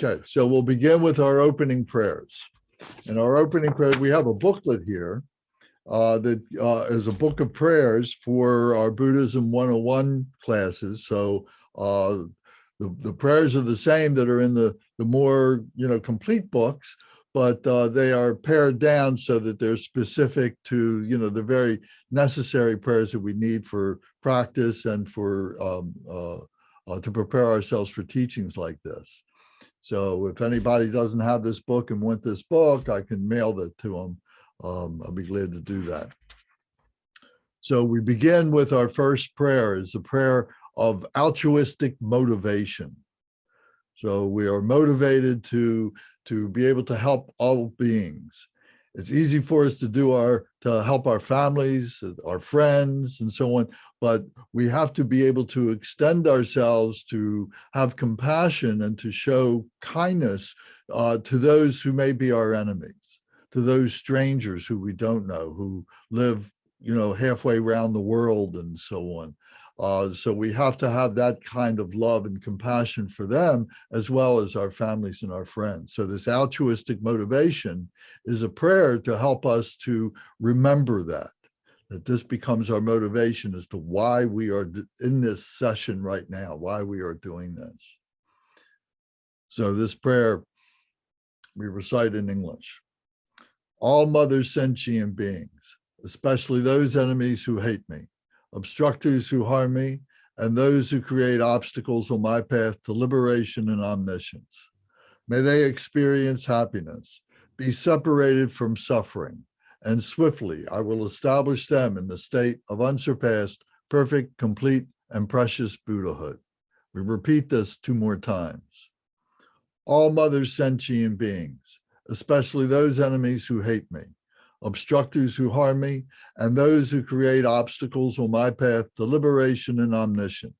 Okay, so we'll begin with our opening prayers. In our opening prayer, we have a booklet here that is a book of prayers for our Buddhism 101 classes. So the prayers are the same that are in the more complete books, but they are pared down so that they're specific to the very necessary prayers that we need for practice and for to prepare ourselves for teachings like this. So if anybody doesn't have this book and want this book, I can mail that to them. I'll be glad to do that. So we begin with our first prayer, is the prayer of altruistic motivation. So we are motivated to be able to help all beings. It's easy for us to help our families, our friends, and so on, but we have to be able to extend ourselves to have compassion and to show kindness to those who may be our enemies, to those strangers who we don't know, who live, halfway around the world and so on. So we have to have that kind of love and compassion for them, as well as our families and our friends. So this altruistic motivation is a prayer to help us to remember that this becomes our motivation as to why we are in this session right now, why we are doing this. So this prayer we recite in English. All mother sentient beings, especially those enemies who hate me, obstructors who harm me, and those who create obstacles on my path to liberation and omniscience. May they experience happiness, be separated from suffering, and swiftly I will establish them in the state of unsurpassed, perfect, complete, and precious Buddhahood. We repeat this 2 more times. All mother sentient beings, especially those enemies who hate me, obstructors who harm me, and those who create obstacles on my path to liberation and omniscience.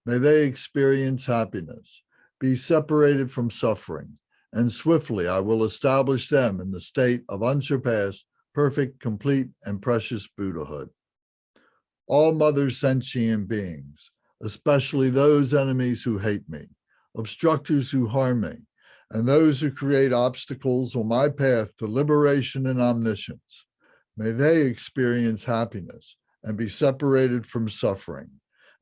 May they experience happiness, be separated from suffering, and swiftly I will establish them in the state of unsurpassed, perfect, complete, and precious Buddhahood. All mother sentient beings, especially those enemies who hate me, obstructors who harm me, and those who create obstacles on my path to liberation and omniscience. May they experience happiness and be separated from suffering,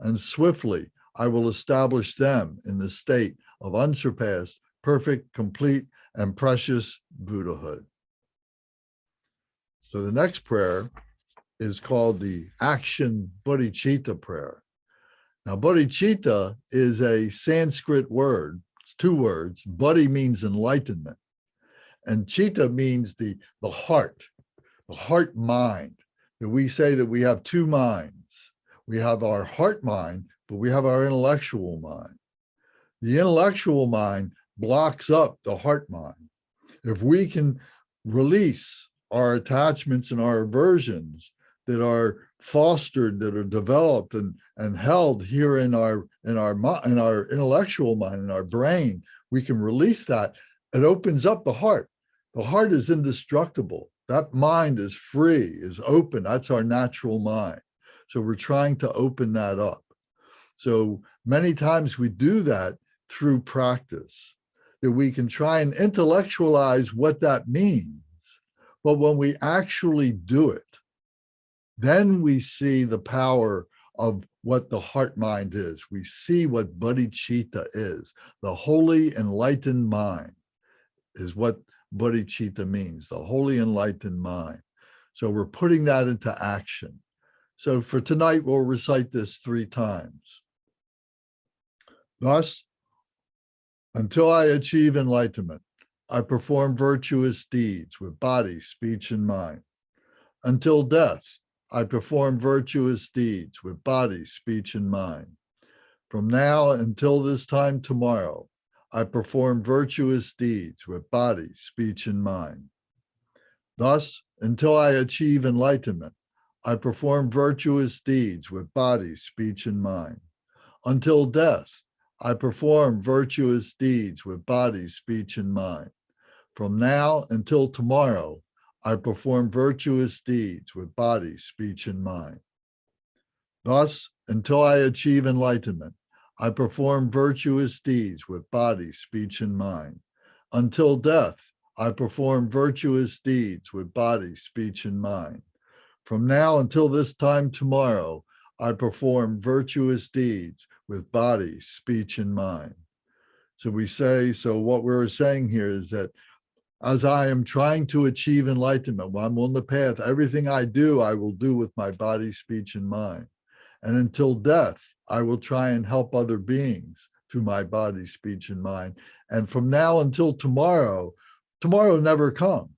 and swiftly I will establish them in the state of unsurpassed, perfect, complete, and precious Buddhahood. So the next prayer is called the Action Bodhichitta prayer. Now, bodhicitta is a Sanskrit word. It's 2 words. Bodhi means enlightenment, and chitta means the heart mind. That we say that we have 2 minds. We have our heart mind, but we have our intellectual mind. The intellectual mind blocks up the heart mind. If we can release our attachments and our aversions that are fostered, that are developed and held here in our intellectual mind, in our brain, we can release that. It opens up the heart. The heart is indestructible. That mind is free, is open. That's our natural mind. So we're trying to open that up. So many times we do that through practice, that we can try and intellectualize what that means. But when we actually do it, then we see the power of what the heart mind is. We see what bodhicitta is. The holy enlightened mind is what bodhicitta means, the holy enlightened mind. So we're putting that into action. So for tonight, we'll recite this 3 times. Thus, until I achieve enlightenment, I perform virtuous deeds with body, speech, and mind. Until death, I perform virtuous deeds with body, speech, and mind. From now until this time tomorrow, I perform virtuous deeds with body, speech, and mind. Thus, until I achieve enlightenment, I perform virtuous deeds with body, speech, and mind. Until death, I perform virtuous deeds with body, speech, and mind. From now until tomorrow, I perform virtuous deeds with body, speech, and mind. Thus, until I achieve enlightenment, I perform virtuous deeds with body, speech, and mind. Until death, I perform virtuous deeds with body, speech, and mind. From now until this time tomorrow, I perform virtuous deeds with body, speech, and mind. So we say, so what we're saying here is that as I am trying to achieve enlightenment, while I'm on the path, everything I do, I will do with my body, speech, and mind. And until death, I will try and help other beings through my body, speech, and mind. And from now until tomorrow, tomorrow never comes.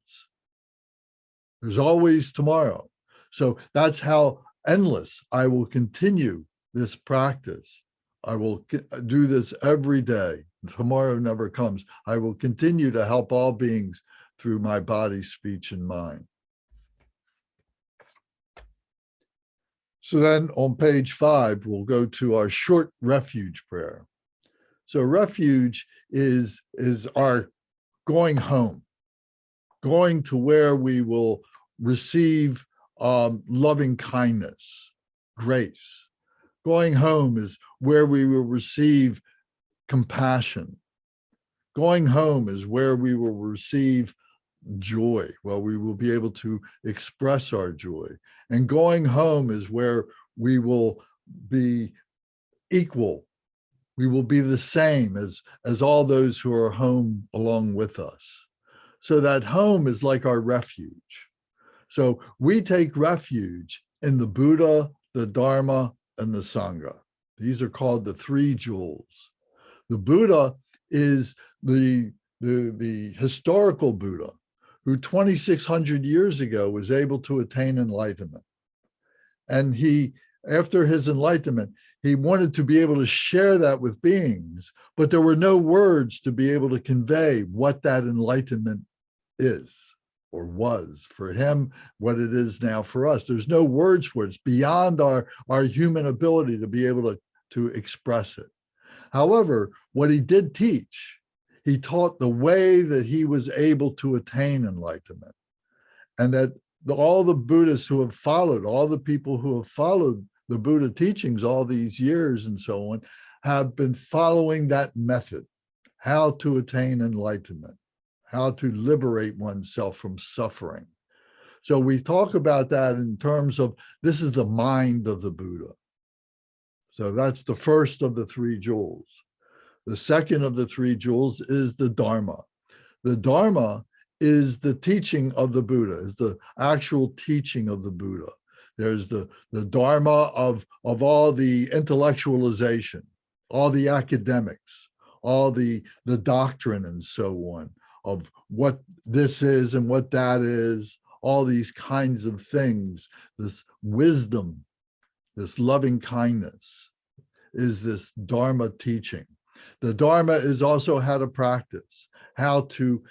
There's always tomorrow. So that's how endless I will continue this practice. I will do this every day. Tomorrow never comes. I will continue to help all beings through my body, speech, and mind. So then on page 5, we'll go to our short refuge prayer. So refuge is our going home, going to where we will receive loving kindness, grace. Going home is where we will receive compassion. Going home is where we will receive joy, where we will be able to express our joy. And going home is where we will be equal. We will be the same as all those who are home along with us. So that home is like our refuge. So we take refuge in the Buddha, the Dharma, and the Sangha. These are called the 3 jewels. The Buddha is the historical Buddha who 2,600 years ago was able to attain enlightenment. And he, after his enlightenment, he wanted to be able to share that with beings, but there were no words to be able to convey what that enlightenment is or was for him, what it is now for us. There's no words for it. It's beyond our human ability to be able to express it. However, what he did teach, he taught the way that he was able to attain enlightenment. And that all the Buddhists who have followed, all the people who have followed the Buddha teachings all these years and so on, have been following that method, how to attain enlightenment, how to liberate oneself from suffering. So we talk about that in terms of, this is the mind of the Buddha. So that's the first of the 3 jewels. The second of the 3 jewels is the Dharma. The Dharma is the teaching of the Buddha, is the actual teaching of the Buddha. There's the Dharma of all the intellectualization, all the academics, all the doctrine and so on, of what this is and what that is, all these kinds of things. This wisdom, this loving kindness is this Dharma teaching. The Dharma is also how to practice, how to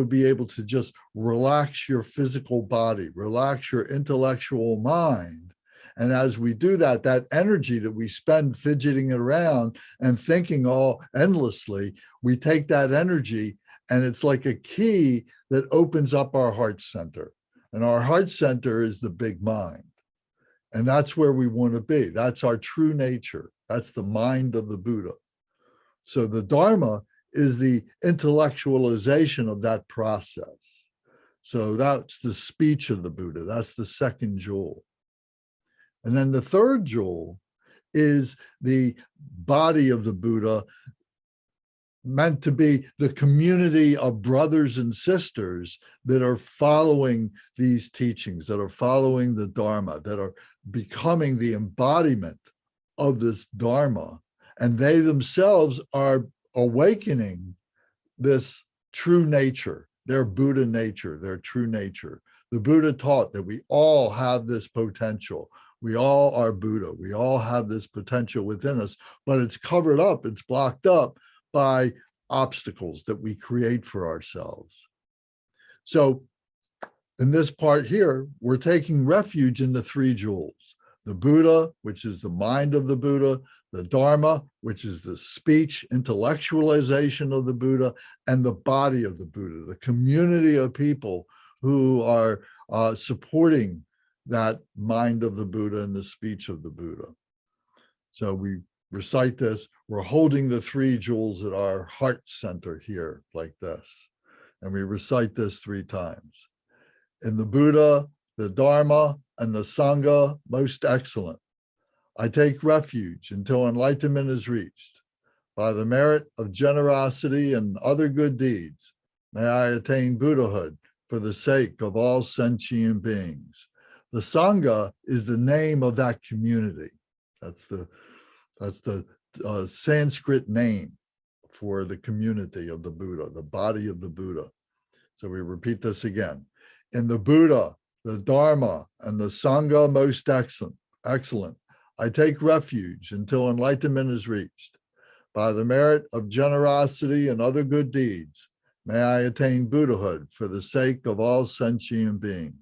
be able to just relax your physical body, relax your intellectual mind. And as we do that, that energy that we spend fidgeting around and thinking all endlessly, we take that energy and it's like a key that opens up our heart center. And our heart center is the big mind. And that's where we want to be. That's our true nature. That's the mind of the Buddha. So the Dharma is the intellectualization of that process. So that's the speech of the Buddha. That's the second jewel. And then the third jewel is the body of the Buddha, meant to be the community of brothers and sisters that are following these teachings, that are following the Dharma, that are becoming the embodiment of this Dharma. And they themselves are awakening this true nature, their Buddha nature, their true nature. The Buddha taught that we all have this potential. We all are Buddha. We all have this potential within us, but it's covered up, it's blocked up by obstacles that we create for ourselves. So in this part here, we're taking refuge in the 3 jewels: the Buddha, which is the mind of the Buddha, the Dharma, which is the speech, intellectualization of the Buddha, and the body of the Buddha, the community of people who are supporting that mind of the Buddha and the speech of the Buddha. So we recite this, we're holding the 3 jewels at our heart center here like this. And we recite this 3 times. In the Buddha, the Dharma, and the Sangha, most excellent, I take refuge until enlightenment is reached. By the merit of generosity and other good deeds, may I attain Buddhahood for the sake of all sentient beings. The Sangha is the name of that community. That's the Sanskrit name for the community of the Buddha, the body of the Buddha. So we repeat this again. In the Buddha, the Dharma, and the Sangha, most excellent, I take refuge until enlightenment is reached. By the merit of generosity and other good deeds, may I attain Buddhahood for the sake of all sentient beings.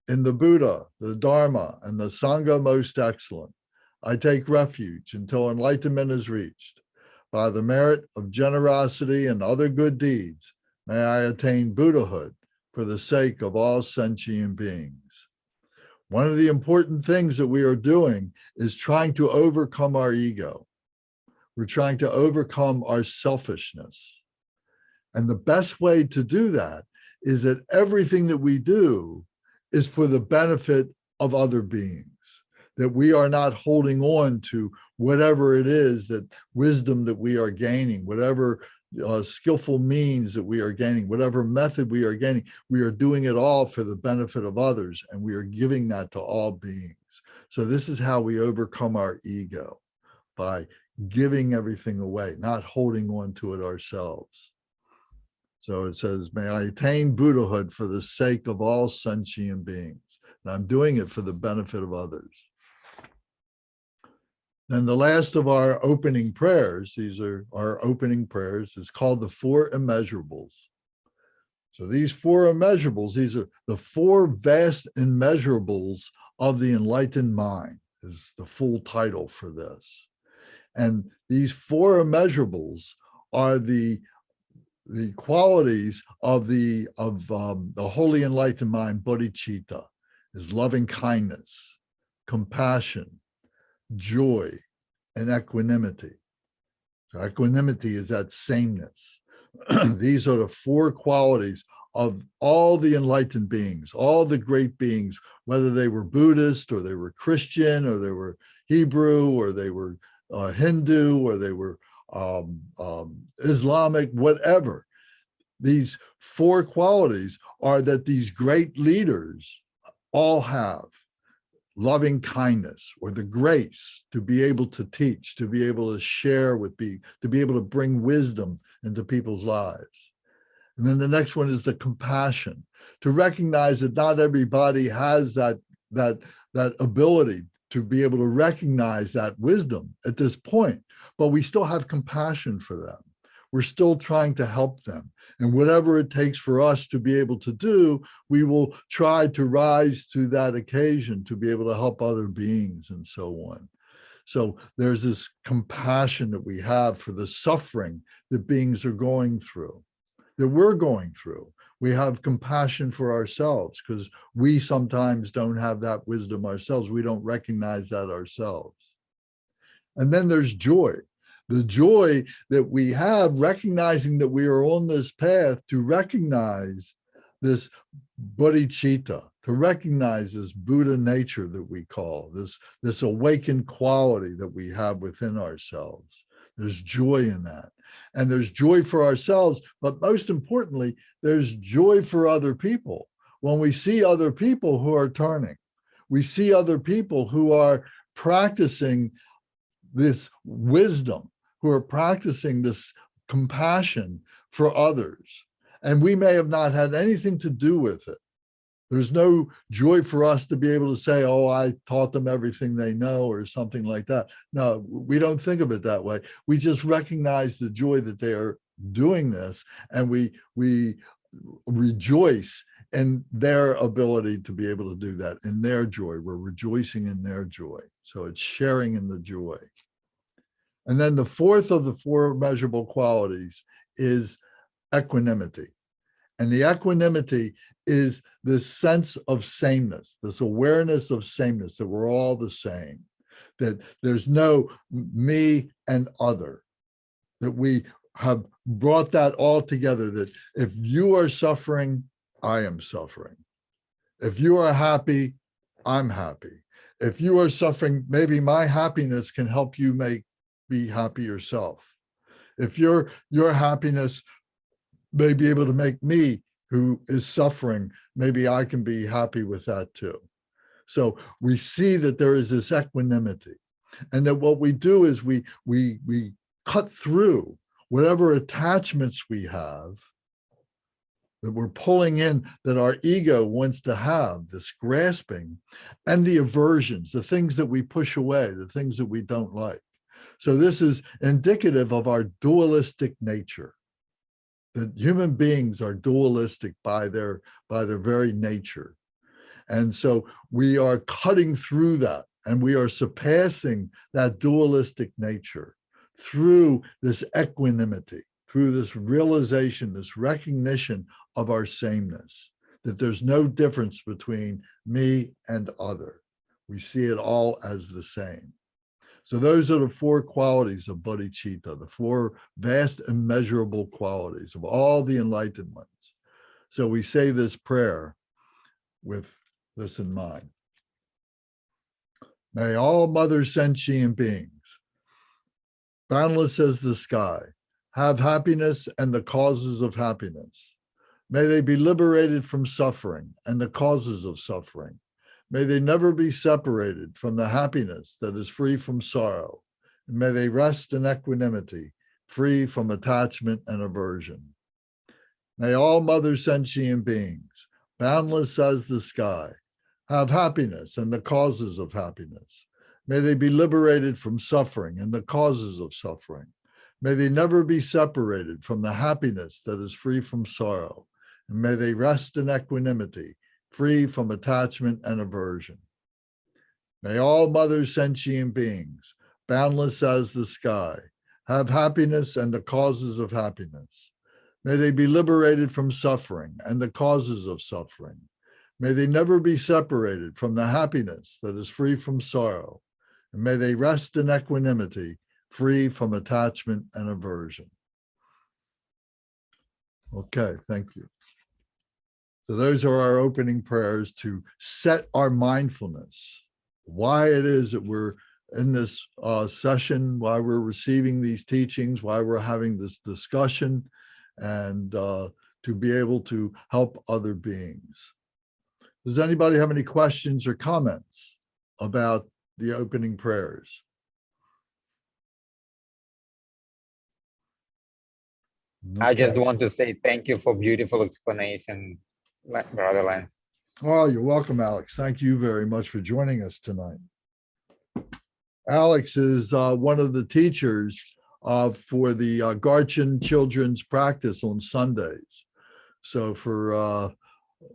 In the Buddha, the Dharma, and the Sangha, most excellent, I take refuge until enlightenment is reached. By the merit of generosity and other good deeds, may I attain Buddhahood for the sake of all sentient beings. One of the important things that we are doing is trying to overcome our ego. We're trying to overcome our selfishness. And the best way to do that is that everything that we do is for the benefit of other beings, that we are not holding on to whatever it is, that wisdom that we are gaining, whatever skillful means that we are gaining, whatever method we are gaining, we are doing it all for the benefit of others, and we are giving that to all beings. So this is how we overcome our ego, by giving everything away, not holding on to it ourselves. So it says, may I attain Buddhahood for the sake of all sentient beings. And I'm doing it for the benefit of others. Then the last of our opening prayers, these are our opening prayers, is called the Four Immeasurables. So these 4 immeasurables, these are the 4 vast immeasurables of the enlightened mind, is the full title for this. And these 4 immeasurables are the qualities of the holy enlightened mind, bodhicitta, is loving kindness, compassion, joy, and equanimity. So equanimity is that sameness. These are the 4 qualities of all the enlightened beings, all the great beings, whether they were Buddhist or they were Christian or they were Hebrew or they were Hindu or they were Islamic, whatever. These 4 qualities are that these great leaders all have: loving kindness, or the grace to be able to teach, to be able to share with people, to be able to bring wisdom into people's lives. And then the next one is the compassion, to recognize that not everybody has that ability to be able to recognize that wisdom at this point, but we still have compassion for them. We're still trying to help them. And whatever it takes for us to be able to do, we will try to rise to that occasion to be able to help other beings and so on. So there's this compassion that we have for the suffering that beings are going through, that we're going through. We have compassion for ourselves because we sometimes don't have that wisdom ourselves. We don't recognize that ourselves. And then there's joy. The joy that we have, recognizing that we are on this path to recognize this bodhicitta, to recognize this Buddha nature that we call, this awakened quality that we have within ourselves. There's joy in that. And there's joy for ourselves, but most importantly, there's joy for other people. When we see other people who are turning, we see other people who are practicing this wisdom, who are practicing this compassion for others. And we may have not had anything to do with it. There's no joy for us to be able to say, oh, I taught them everything they know or something like that. No, we don't think of it that way. We just recognize the joy that they are doing this, and we rejoice in their ability to be able to do that, in their joy. We're rejoicing in their joy. So it's sharing in the joy. And then the 4th of the 4 measurable qualities is equanimity. And the equanimity is this sense of sameness, this awareness of sameness, that we're all the same, that there's no me and other, that we have brought that all together, that if you are suffering, I am suffering. If you are happy, I'm happy. If you are suffering, maybe my happiness can help you be happy yourself. If your happiness may be able to make me, who is suffering, maybe I can be happy with that too. So we see that there is this equanimity, and that what we do is we cut through whatever attachments we have that we're pulling in, that our ego wants to have, this grasping, and the aversions, the things that we push away, the things that we don't like. So this is indicative of our dualistic nature, that human beings are dualistic by their very nature. And so we are cutting through that, and we are surpassing that dualistic nature through this equanimity, through this realization, this recognition of our sameness, that there's no difference between me and other. We see it all as the same. So those are the four qualities of bodhicitta, the four vast, immeasurable qualities of all the enlightened ones. So we say this prayer with this in mind. May all mother sentient beings, boundless as the sky, have happiness and the causes of happiness. May they be liberated from suffering and the causes of suffering. May they never be separated from the happiness that is free from sorrow. And may they rest in equanimity, free from attachment and aversion. May all mother sentient beings, boundless as the sky, have happiness and the causes of happiness. May they be liberated from suffering and the causes of suffering. May they never be separated from the happiness that is free from sorrow. And may they rest in equanimity, free from attachment and aversion. May all mother sentient beings, boundless as the sky, have happiness and the causes of happiness. May they be liberated from suffering and the causes of suffering. May they never be separated from the happiness that is free from sorrow. And may they rest in equanimity, free from attachment and aversion. Okay, thank you. So those are our opening prayers to set our mindfulness, why it is that we're in this session, why we're receiving these teachings, why we're having this discussion, and to be able to help other beings. Does anybody have any questions or comments about the opening prayers? Okay. I just want to say thank you for beautiful explanation, Brother Lance. Oh, you're welcome, Alex. Thank you very much for joining us tonight. Alex is one of the teachers for the Garchin Children's Practice on Sundays. So for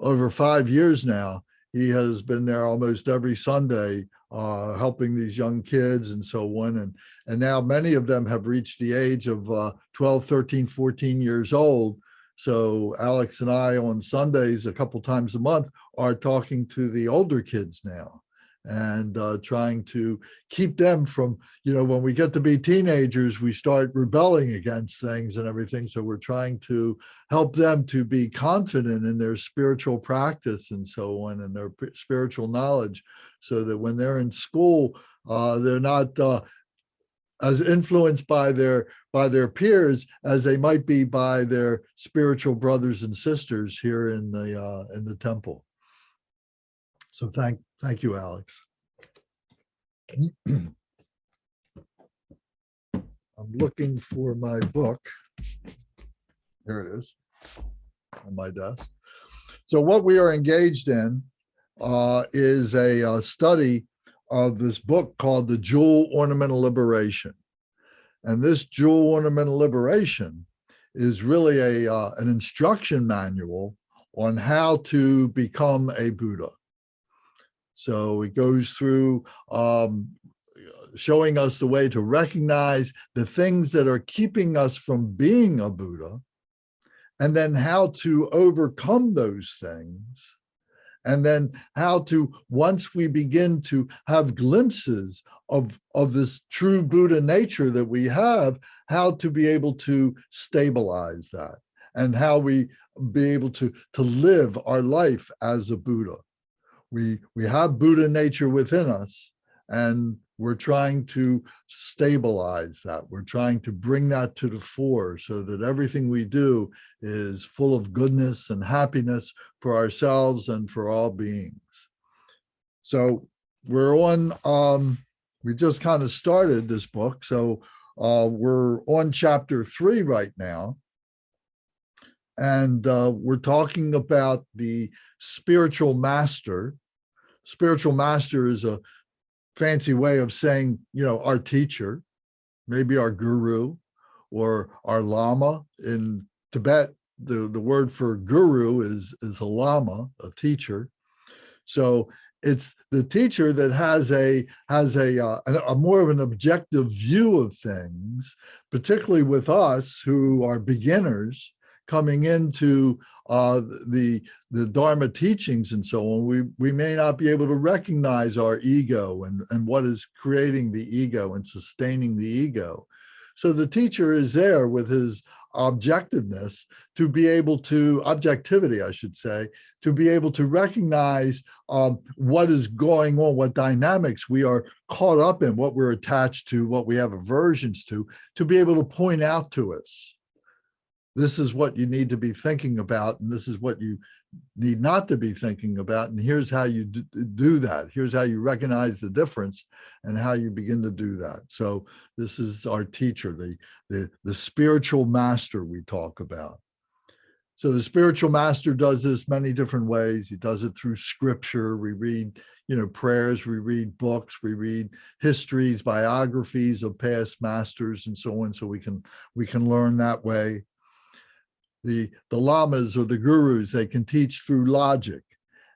over 5 years now, he has been there almost every Sunday, helping these young kids and so on. And now many of them have reached the age of 12, 13, 14 years old. So Alex and I on Sundays, a couple times a month, are talking to the older kids now and trying to keep them from, when we get to be teenagers, we start rebelling against things and everything. So we're trying to help them to be confident in their spiritual practice and so on, and their spiritual knowledge, so that when they're in school, they're not as influenced by their peers as they might be by their spiritual brothers and sisters here in the temple. So thank you, Alex. I'm looking for my book. Here it is on my desk. So what we are engaged in is a study of this book called The Jewel Ornamental Liberation. And this Jewel Ornamental Liberation is really an instruction manual on how to become a Buddha. So it goes through showing us the way to recognize the things that are keeping us from being a Buddha, and then how to overcome those things, And then how to, once we begin to have glimpses of this true Buddha nature that we have, how to be able to stabilize that, and how we be able to live our life as a Buddha. We have Buddha nature within us, and we're trying to stabilize that. We're trying to bring that to the fore so that everything we do is full of goodness and happiness for ourselves and for all beings. So we're on, we just kind of started this book. So we're on chapter 3 right now. And we're talking about the spiritual master. Spiritual master is a fancy way of saying, our teacher, maybe our guru or our lama. In Tibet, the word for guru is a lama, a teacher. So it's the teacher that has a more of an objective view of things, particularly with us who are beginners coming into the Dharma teachings and so on. We may not be able to recognize our ego and what is creating the ego and sustaining the ego. So the teacher is there with his objectivity, I should say, to be able to recognize what is going on, what dynamics we are caught up in, what we're attached to, what we have aversions to be able to point out to us. This is what you need to be thinking about, and this is what you need not to be thinking about, and here's how you do that. Here's how you recognize the difference and how you begin to do that. So this is our teacher, the spiritual master we talk about. So the spiritual master does this many different ways. He does it through scripture. We read, prayers, we read books, we read histories, biographies of past masters and so on, so we can learn that way. The lamas or the gurus, they can teach through logic,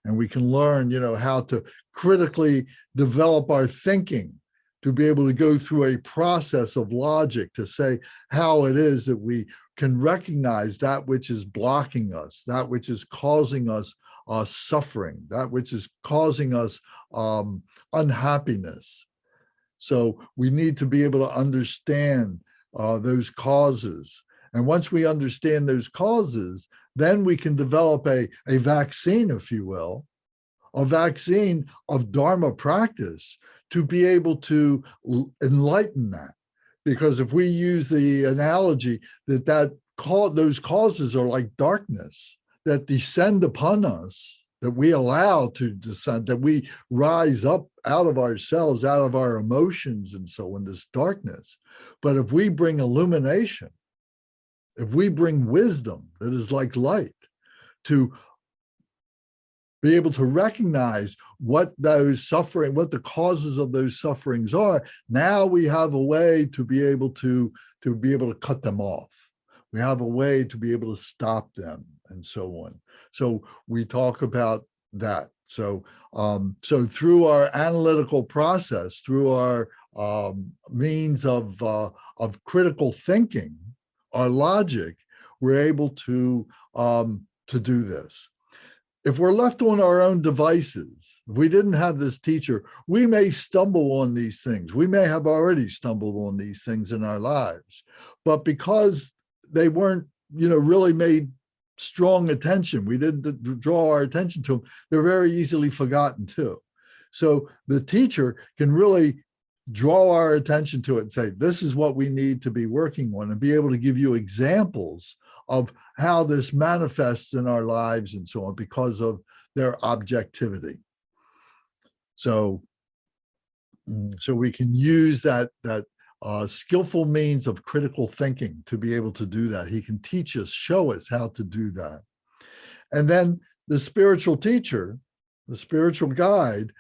and we can learn, how to critically develop our thinking, to be able to go through a process of logic to say how it is that we can recognize that which is blocking us, that which is causing us suffering, that which is causing us unhappiness. So we need to be able to understand those causes. And once we understand those causes, then we can develop a vaccine, if you will, a vaccine of Dharma practice to be able to enlighten that. Because if we use the analogy that those causes are like darkness that descend upon us, that we allow to descend, that we rise up out of ourselves, out of our emotions and so on, this darkness. But if we bring illumination, if we bring wisdom that is like light, to be able to recognize what the causes of those sufferings are, now we have a way to be able to cut them off. We have a way to be able to stop them and so on. So we talk about that. So through our analytical process, through our means of critical thinking, our logic, we're able to do this. If we're left on our own devices, if we didn't have this teacher, we may stumble on these things. We may have already stumbled on these things in our lives, but because they weren't, really made strong attention, we didn't draw our attention to them, they're very easily forgotten too. So the teacher can really draw our attention to it and say, this is what we need to be working on, and be able to give you examples of how this manifests in our lives and so on because of their objectivity. So we can use that skillful means of critical thinking to be able to do that. He can teach us, show us how to do that. And then the spiritual teacher, the spiritual guide,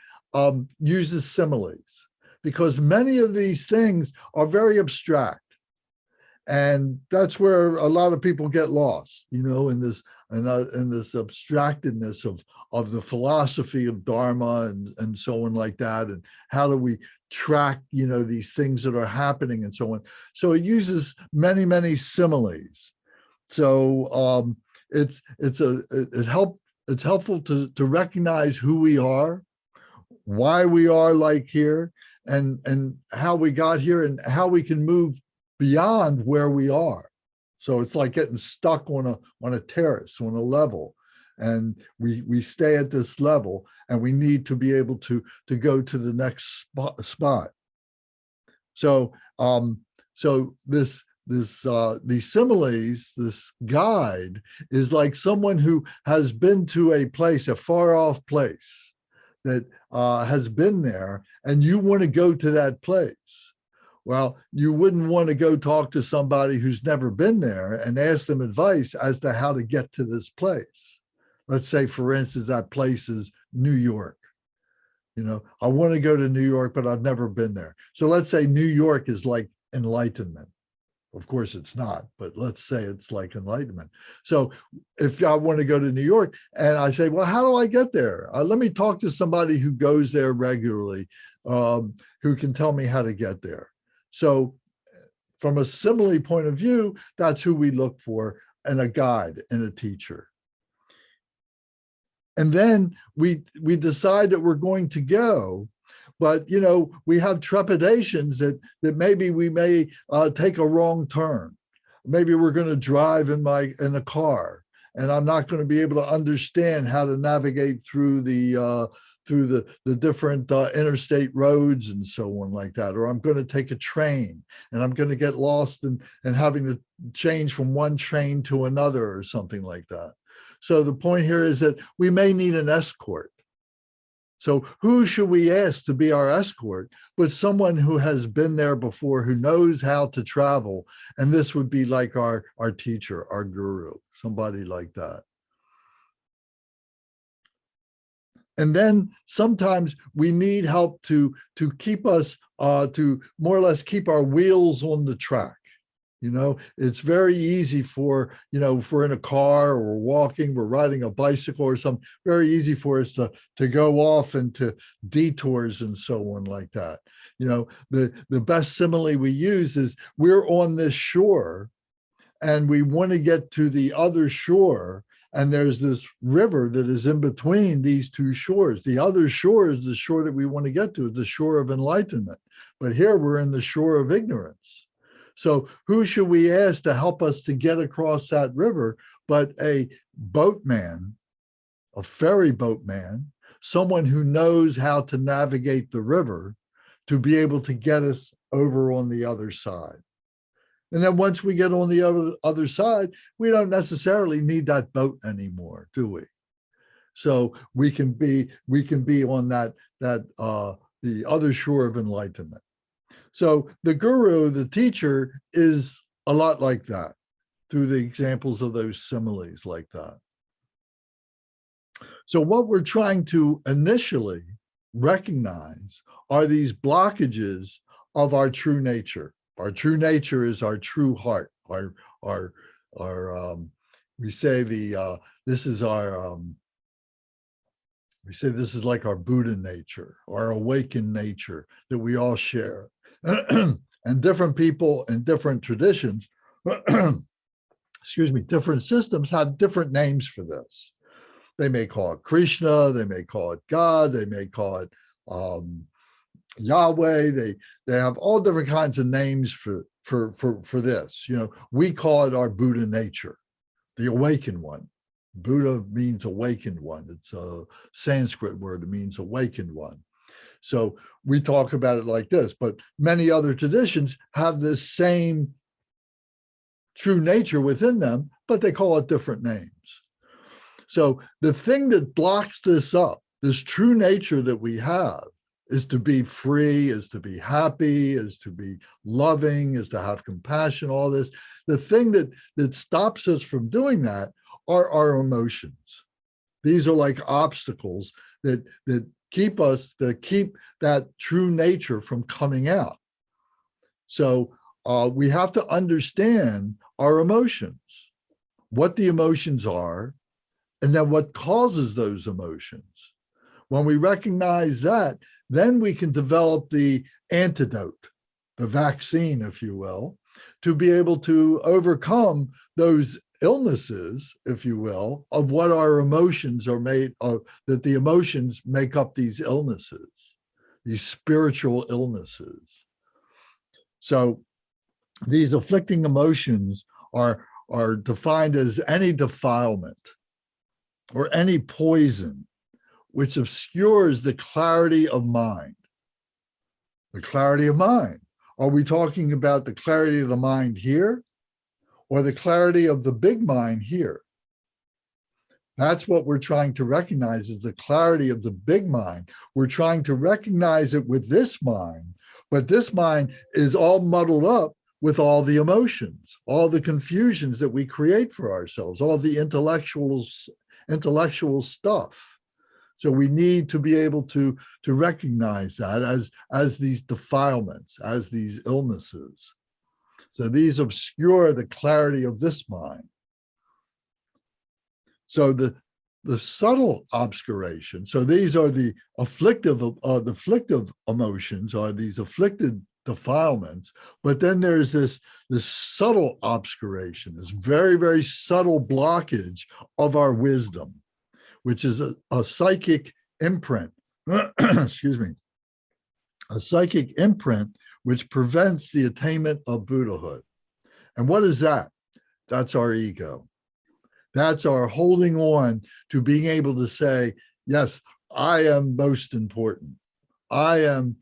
uses similes, because many of these things are very abstract. And that's where a lot of people get lost, in this abstractedness of the philosophy of Dharma and so on like that. And how do we track, these things that are happening and so on. So it uses many, many similes. So it it's helpful to recognize who we are, why we are like here, and how we got here, and how we can move beyond where we are. So it's like getting stuck on a terrace, on a level, and we stay at this level, and we need to be able to go to the next spot. So these similes, this guide, is like someone who has been to a place, a far off place that has been there, and you want to go to that place. Well, you wouldn't want to go talk to somebody who's never been there and ask them advice as to how to get to this place. Let's say, for instance, that place is New York. I want to go to New York, but I've never been there. So let's say New York is like enlightenment. Of course it's not, but let's say it's like enlightenment. So if I want to go to New York and I say, well, how do I get there? Let me talk to somebody who goes there regularly, who can tell me how to get there. So from a simile point of view, that's who we look for in a guide and a teacher. And then we decide that we're going to go, but we have trepidations that maybe we may take a wrong turn. Maybe we're going to drive in a car, and I'm not going to be able to understand how to navigate through the different interstate roads and so on like that. Or I'm going to take a train, and I'm going to get lost and having to change from one train to another or something like that. So the point here is that we may need an escort. So who should we ask to be our escort? But someone who has been there before, who knows how to travel. And this would be like our teacher, our guru, somebody like that. And then sometimes we need help to keep us, to more or less keep our wheels on the track. It's very easy for, if we're in a car or we're walking, we're riding a bicycle or something, very easy for us to go off into detours and so on like that. The best simile we use is we're on this shore and we want to get to the other shore. And there's this river that is in between these two shores. The other shore is the shore that we want to get to, the shore of enlightenment. But here we're in the shore of ignorance. So who should we ask to help us to get across that river but a boatman, a ferry boatman, someone who knows how to navigate the river to be able to get us over on the other side. And then once we get on the other side, we don't necessarily need that boat anymore, do we? So we can be on the other shore of enlightenment. So the guru, the teacher, is a lot like that, through the examples of those similes like that. So what we're trying to initially recognize are these blockages of our true nature. Our true nature is our true heart. We say this is like our Buddha nature, our awakened nature that we all share. And different people in different traditions, different systems have different names for this. They may call it Krishna, they may call it God, they may call it Yahweh. They have all different kinds of names for this. We call it our Buddha nature, the awakened one. Buddha means awakened one. It's a Sanskrit word. It means awakened one. So we talk about it like this, but many other traditions have this same true nature within them, but they call it different names. So the thing that blocks this up, this true nature that we have, is to be free, is to be happy, is to be loving, is to have compassion, all this. The thing that stops us from doing that are our emotions. These are like obstacles that keep that true nature from coming out. So we have to understand our emotions, what the emotions are, and then what causes those emotions. When we recognize that, then we can develop the antidote, the vaccine, if you will, to be able to overcome those illnesses, if you will, of what our emotions are made of, that the emotions make up these illnesses, these spiritual illnesses. So these afflicting emotions are defined as any defilement or any poison which obscures the clarity of mind. The clarity of mind. Are we talking about the clarity of the mind here or the clarity of the big mind here? That's what we're trying to recognize, is the clarity of the big mind. We're trying to recognize it with this mind, but this mind is all muddled up with all the emotions, all the confusions that we create for ourselves, all the intellectual stuff. So we need to be able to recognize that as these defilements, as these illnesses. So these obscure the clarity of this mind. So the subtle obscuration, so these are the afflictive emotions, are these afflicted defilements, but then there's this subtle obscuration, this very, very subtle blockage of our wisdom, which is a psychic imprint, excuse me, a psychic imprint which prevents the attainment of Buddhahood. And what is that? That's our ego. That's our holding on to being able to say, yes, I am most important. I am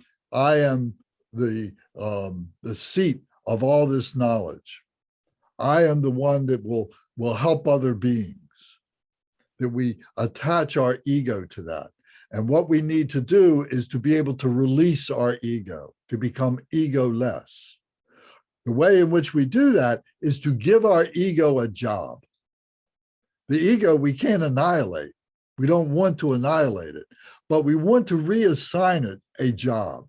the seat of all this knowledge. I am the one that will help other beings. That we attach our ego to that. And what we need to do is to be able to release our ego, to become ego-less. The way in which we do that is to give our ego a job. The ego, we can't annihilate. We don't want to annihilate it, but we want to reassign it a job.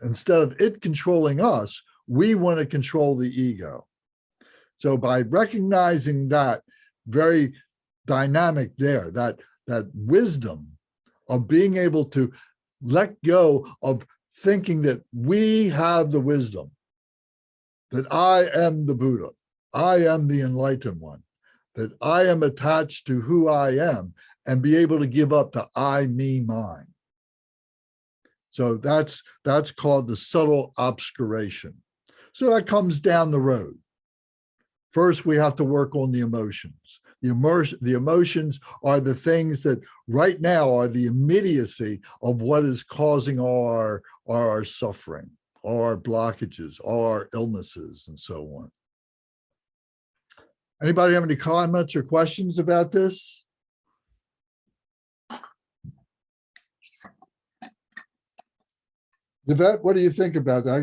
Instead of it controlling us, we want to control the ego. So by recognizing that very dynamic there, that wisdom of being able to let go of thinking that we have the wisdom, that I am the Buddha, I am the enlightened one, that I am attached to who I am, and be able to give up the I, me, mine. So that's called the subtle obscuration. So that comes down the road. First, we have to work on the emotions. The emotions are the things that right now are the immediacy of what is causing all our suffering, all our blockages, all our illnesses, and so on. Anybody have any comments or questions about this? Yvette, what do you think about that?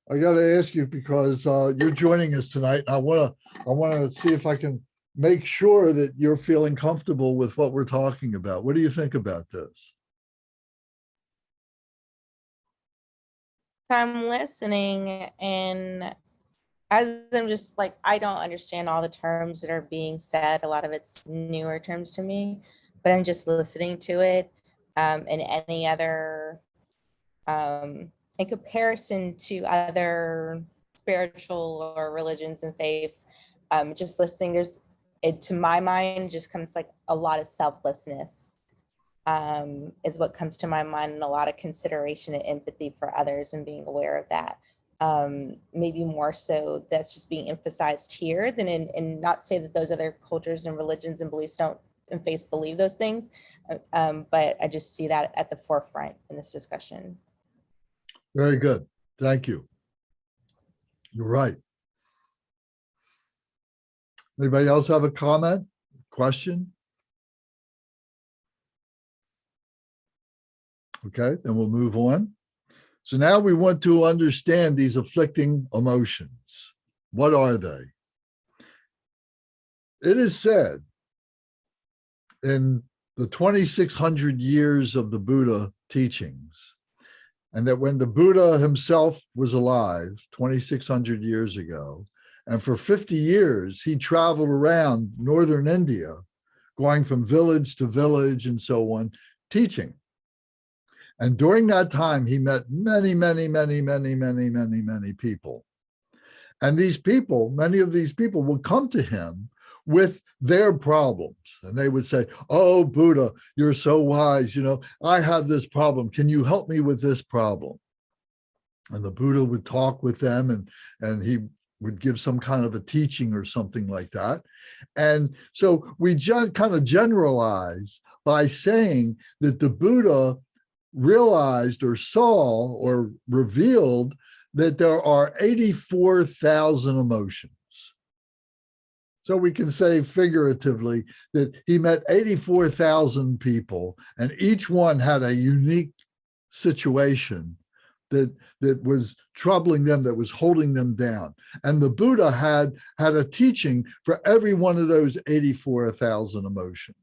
I gotta ask you because you're joining us tonight. And I wanna see if I can make sure that you're feeling comfortable with what we're talking about. What do you think about this? I'm listening, and as I'm just like, I don't understand all the terms that are being said. A lot of it's newer terms to me, but I'm just listening to it. And any other, in comparison to other spiritual or religions and faiths, just listening, to my mind, just comes like a lot of selflessness. Is what comes to my mind, and a lot of consideration and empathy for others and being aware of that. Maybe more so that's just being emphasized here than and not say that those other cultures and religions and beliefs don't and faiths believe those things. But I just see that at the forefront in this discussion. Very good. Thank you. You're right. Anybody else have a comment, question? Okay, then we'll move on. So now we want to understand these afflicting emotions. What are they? It is said in the 2,600 years of the Buddha teachings, and that when the Buddha himself was alive 2,600 years ago, and for 50 years, he traveled around northern India, going from village to village and so on, teaching. And during that time, he met many, many, many, many, many, many, many people. And these people, many of these people would come to him with their problems. And they would say, oh, Buddha, you're so wise. I have this problem. Can you help me with this problem? And the Buddha would talk with them, and he would give some kind of a teaching or something like that. And so we kind of generalize by saying that the Buddha realized or saw or revealed that there are 84,000 emotions. So we can say figuratively that he met 84,000 people, and each one had a unique situation that was troubling them, that was holding them down. And the Buddha had a teaching for every one of those 84,000 emotions.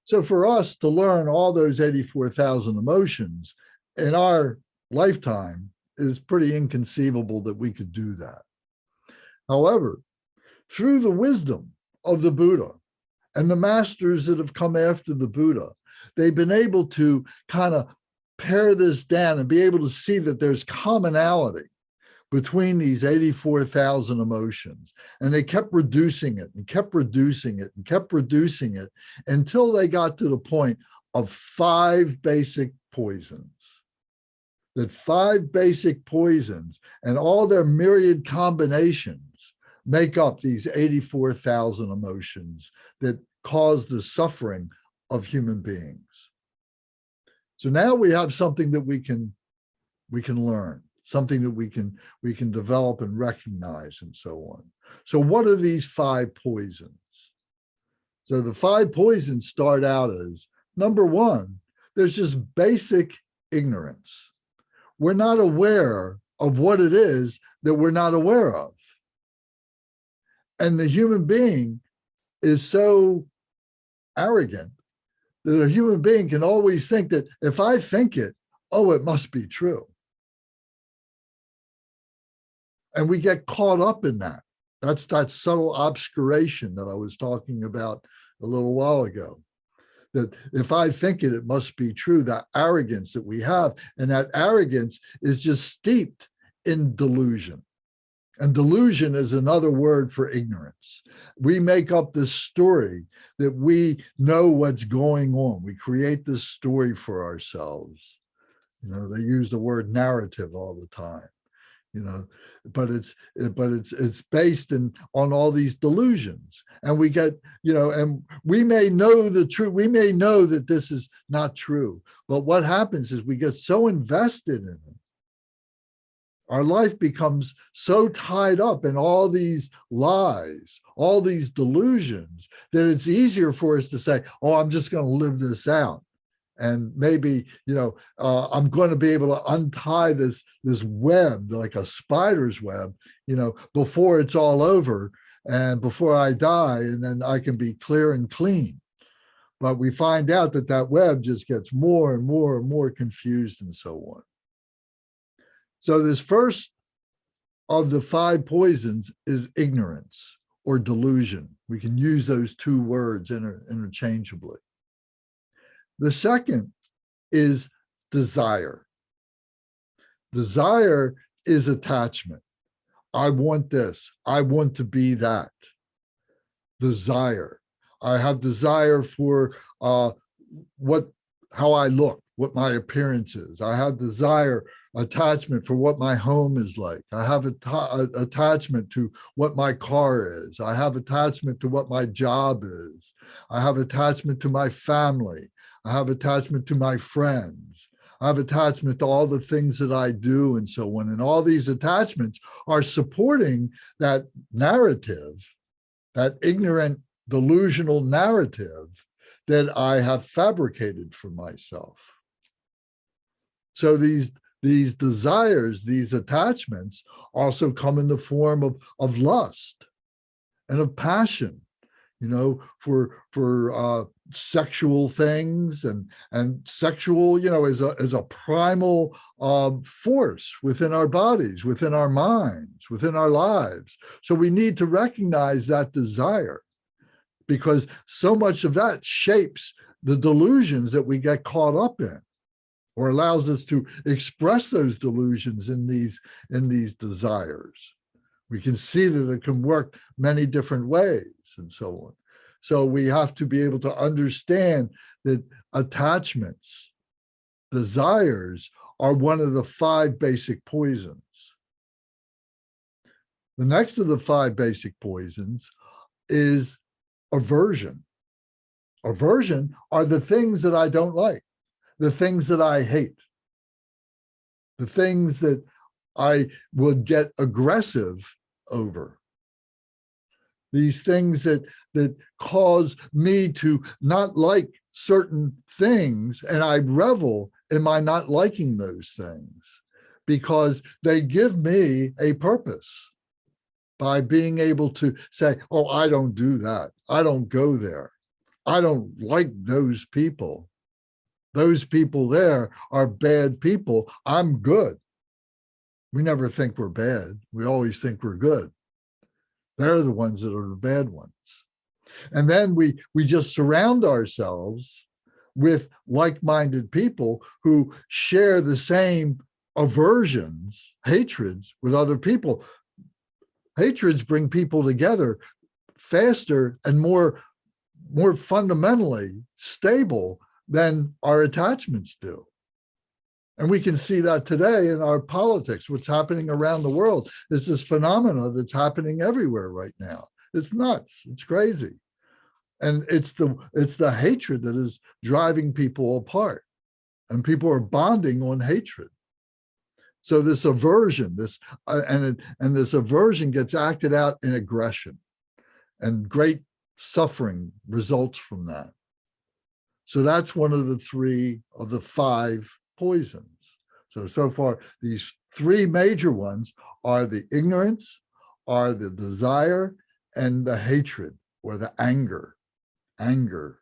So for us to learn all those 84,000 emotions in our lifetime is pretty inconceivable that we could do that. However, through the wisdom of the Buddha and the masters that have come after the Buddha, they've been able to kind of pare this down and be able to see that there's commonality between these 84,000 emotions. And they kept reducing it and kept reducing it and kept reducing it until they got to the point of 5 basic poisons. That 5 basic poisons and all their myriad combinations make up these 84,000 emotions that cause the suffering of human beings. So now we have something that we can learn, something that we can develop and recognize and so on. So what are these 5 poisons? So the 5 poisons start out as, number 1, there's just basic ignorance. We're not aware of what it is that we're not aware of. And the human being is so arrogant that a human being can always think that if I think it, oh, it must be true. And we get caught up in that. That's that subtle obscuration that I was talking about a little while ago. That if I think it, it must be true, that arrogance that we have. And that arrogance is just steeped in delusion. And delusion is another word for ignorance. We make up this story that we know what's going on. We create this story for ourselves. They use the word narrative all the time. But it's based on all these delusions, and we get, and we may know the truth. We may know that this is not true, but what happens is we get so invested in it. Our life becomes so tied up in all these lies, all these delusions, that it's easier for us to say, oh, I'm just going to live this out. And maybe, I'm going to be able to untie this web, like a spider's web, before it's all over and before I die, and then I can be clear and clean. But we find out that web just gets more and more and more confused and so on. So this first of the 5 poisons is ignorance or delusion. We can use those 2 words interchangeably. The second is desire. Desire is attachment. I want this. I want to be that. Desire. I have desire for how I look, what my appearance is. I have desire, attachment for what my home is like. I have attachment to what my car is. I have attachment to what my job is. I have attachment to my family. I have attachment to my friends. I have attachment to all the things that I do and so on. And all these attachments are supporting that narrative, that ignorant, delusional narrative that I have fabricated for myself. So these desires, these attachments also come in the form of lust and of passion, for sexual things and sexual, is a primal force within our bodies, within our minds, within our lives. So we need to recognize that desire, because so much of that shapes the delusions that we get caught up in, or allows us to express those delusions in these desires. We can see that it can work many different ways and so on. So we have to be able to understand that attachments, desires, are one of the 5 basic poisons. The next of the 5 basic poisons is aversion. Aversion are the things that I don't like, the things that I hate, the things that I would get aggressive over. These things that cause me to not like certain things, and I revel in my not liking those things because they give me a purpose by being able to say, oh, I don't do that. I don't go there. I don't like those people. Those people there are bad people. I'm good. We never think we're bad. We always think we're good. They're the ones that are the bad ones. And then we just surround ourselves with like-minded people who share the same aversions, hatreds with other people. Hatreds bring people together faster and more fundamentally stable than our attachments do. And we can see that today in our politics. What's happening around the world is this phenomena that's happening everywhere right now. It's nuts. It's crazy. And it's the hatred that is driving people apart. And people are bonding on hatred. So this aversion, this aversion gets acted out in aggression, and great suffering results from that. So that's one of the 3 of the 5 poisons. So far, these 3 major ones are the ignorance, are the desire, and the hatred, or the anger. Anger,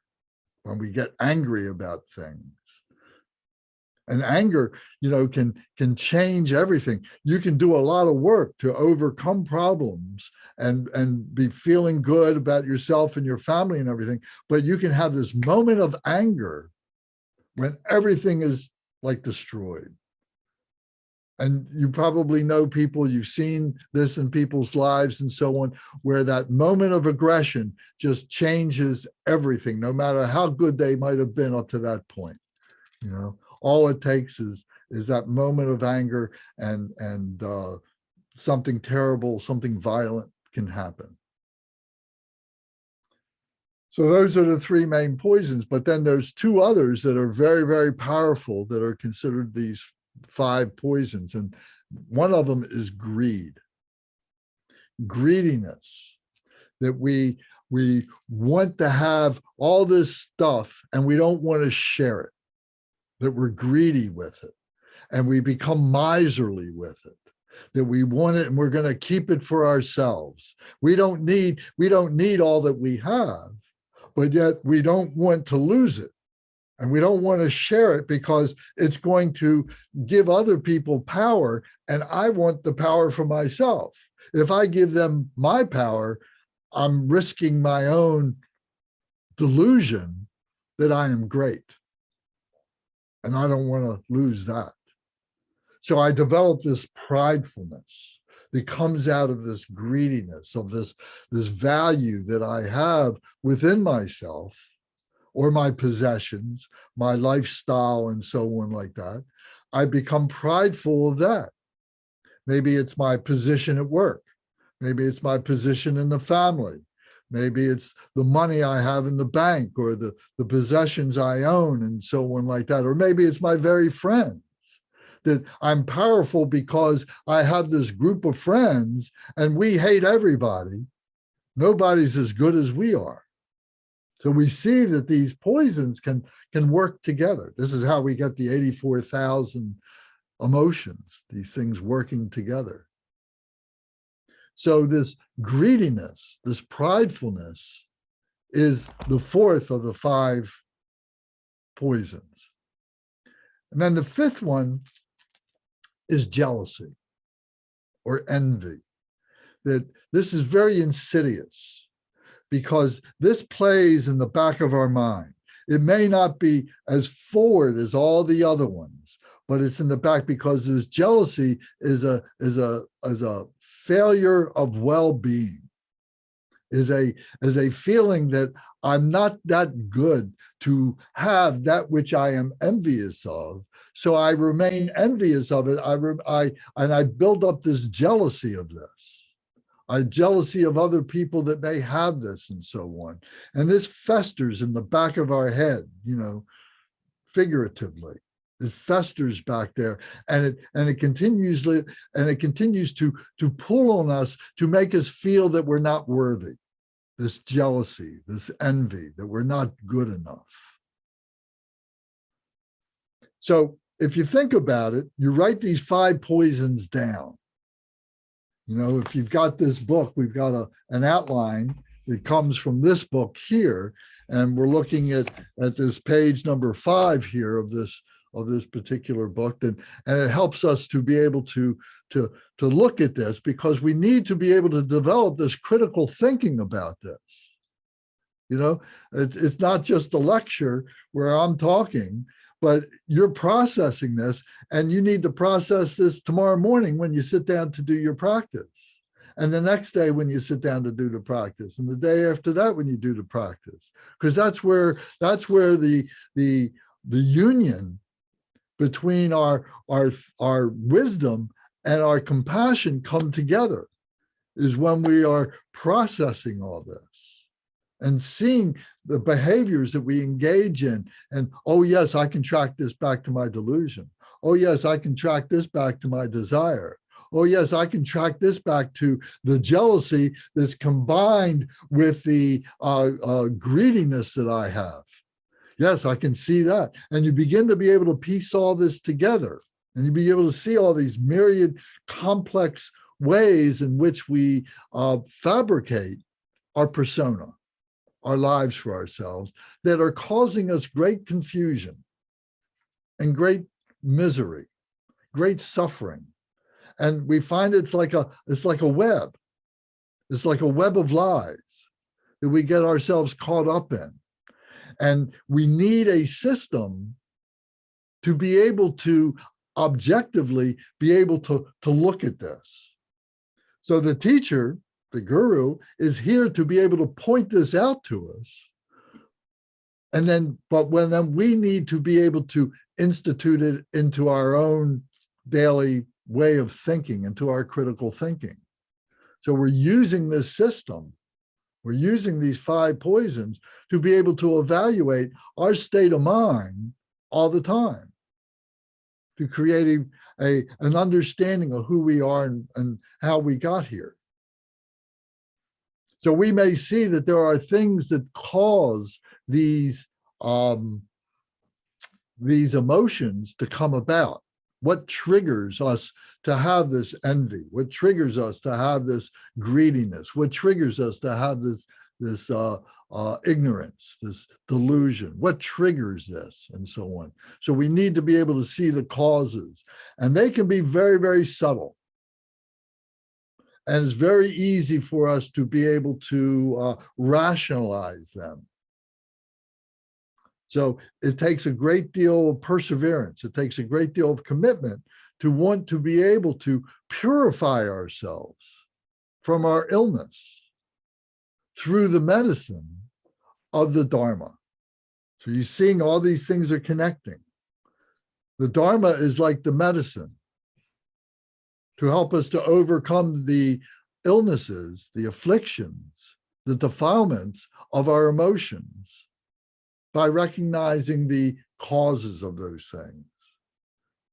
when we get angry about things. And anger, can change everything. You can do a lot of work to overcome problems and be feeling good about yourself and your family and everything. But you can have this moment of anger when everything is like destroyed. And you probably know people, you've seen this in people's lives and so on, where that moment of aggression just changes everything, no matter how good they might have been up to that point. All it takes is that moment of anger, and something terrible, something violent can happen. So those are the 3 main poisons, but then there's 2 others that are very, very powerful that are considered these 5 poisons. And one of them is greed. Greediness, that we want to have all this stuff and we don't want to share it, that we're greedy with it, and we become miserly with it, that we want it and we're going to keep it for ourselves. We don't need all that we have, but yet we don't want to lose it. And we don't want to share it because it's going to give other people power, and I want the power for myself. If I give them my power, I'm risking my own delusion that I am great. And I don't want to lose that. So I developed this pridefulness that comes out of this greediness, of this value that I have within myself, or my possessions, my lifestyle, and so on like that. I become prideful of that. Maybe it's my position at work. Maybe it's my position in the family. Maybe it's the money I have in the bank, or the possessions I own, and so on like that. Or maybe it's my very friends, that I'm powerful because I have this group of friends and we hate everybody. Nobody's as good as we are. So we see that these poisons can work together. This is how we get the 84,000 emotions, these things working together. So this greediness, this pridefulness, is the 4th of the 5 poisons. And then the 5th one is jealousy or envy. That this is very insidious, because this plays in the back of our mind. It may not be as forward as all the other ones, but it's in the back because this jealousy is a failure of well-being, is a feeling that I'm not that good to have that which I am envious of. So I remain envious of it. I build up this jealousy of this. A jealousy of other people that may have this and so on. And this festers in the back of our head, figuratively. It festers back there, and it continues to pull on us to make us feel that we're not worthy. This jealousy, this envy, that we're not good enough. So if you think about it, you write these 5 poisons down. If you've got this book, we've got an outline that comes from this book here, and we're looking at this page number 5 here of this particular book, and it helps us to be able to look at this, because we need to be able to develop this critical thinking about this. It's not just a lecture where I'm talking, but you're processing this, and you need to process this tomorrow morning when you sit down to do your practice, and the next day when you sit down to do the practice, and the day after that when you do the practice, because that's where the union between our wisdom and our compassion come together, is when we are processing all this and seeing the behaviors that we engage in. And, oh yes, I can track this back to my delusion. Oh yes, I can track this back to my desire. Oh yes, I can track this back to the jealousy that's combined with the greediness that I have. Yes, I can see that. And you begin to be able to piece all this together, and you be able to see all these myriad complex ways in which we fabricate our persona, our lives for ourselves, that are causing us great confusion and great misery, great suffering. And we find it's like a web. It's like a web of lies that we get ourselves caught up in. And we need a system to be able to objectively be able to look at this. So the teacher, the guru, is here to be able to point this out to us. And then, but then we need to be able to institute it into our own daily way of thinking, into our critical thinking. So we're using this system. We're using these 5 poisons to be able to evaluate our state of mind all the time, to create an understanding of who we are and how we got here. So we may see that there are things that cause these emotions to come about. What triggers us to have this envy? What triggers us to have this greediness? What triggers us to have this ignorance, this delusion? What triggers this, and so on? So we need to be able to see the causes, and they can be very, very subtle. And it's very easy for us to be able to rationalize them. So it takes a great deal of perseverance. It takes a great deal of commitment to want to be able to purify ourselves from our illness through the medicine of the Dharma. So you're seeing all these things are connecting. The Dharma is like the medicine to help us to overcome the illnesses, the afflictions, the defilements of our emotions, by recognizing the causes of those things.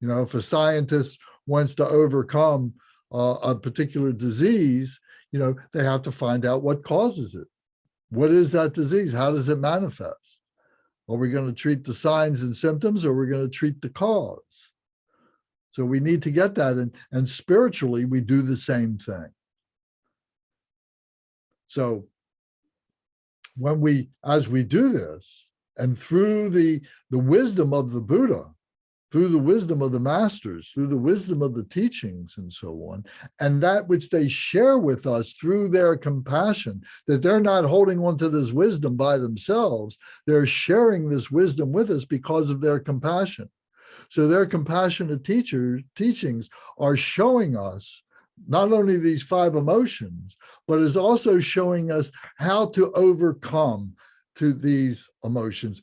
If a scientist wants to overcome a particular disease, they have to find out what causes it. What is that disease? How does it manifest? Are we going to treat the signs and symptoms, or are we going to treat the cause? So we need to get that, and spiritually, we do the same thing. So as we do this, and through the wisdom of the Buddha, through the wisdom of the masters, through the wisdom of the teachings and so on, and that which they share with us through their compassion, that they're not holding on to this wisdom by themselves, they're sharing this wisdom with us because of their compassion. So their compassionate teachings are showing us not only these 5 emotions, but is also showing us how to overcome to these emotions.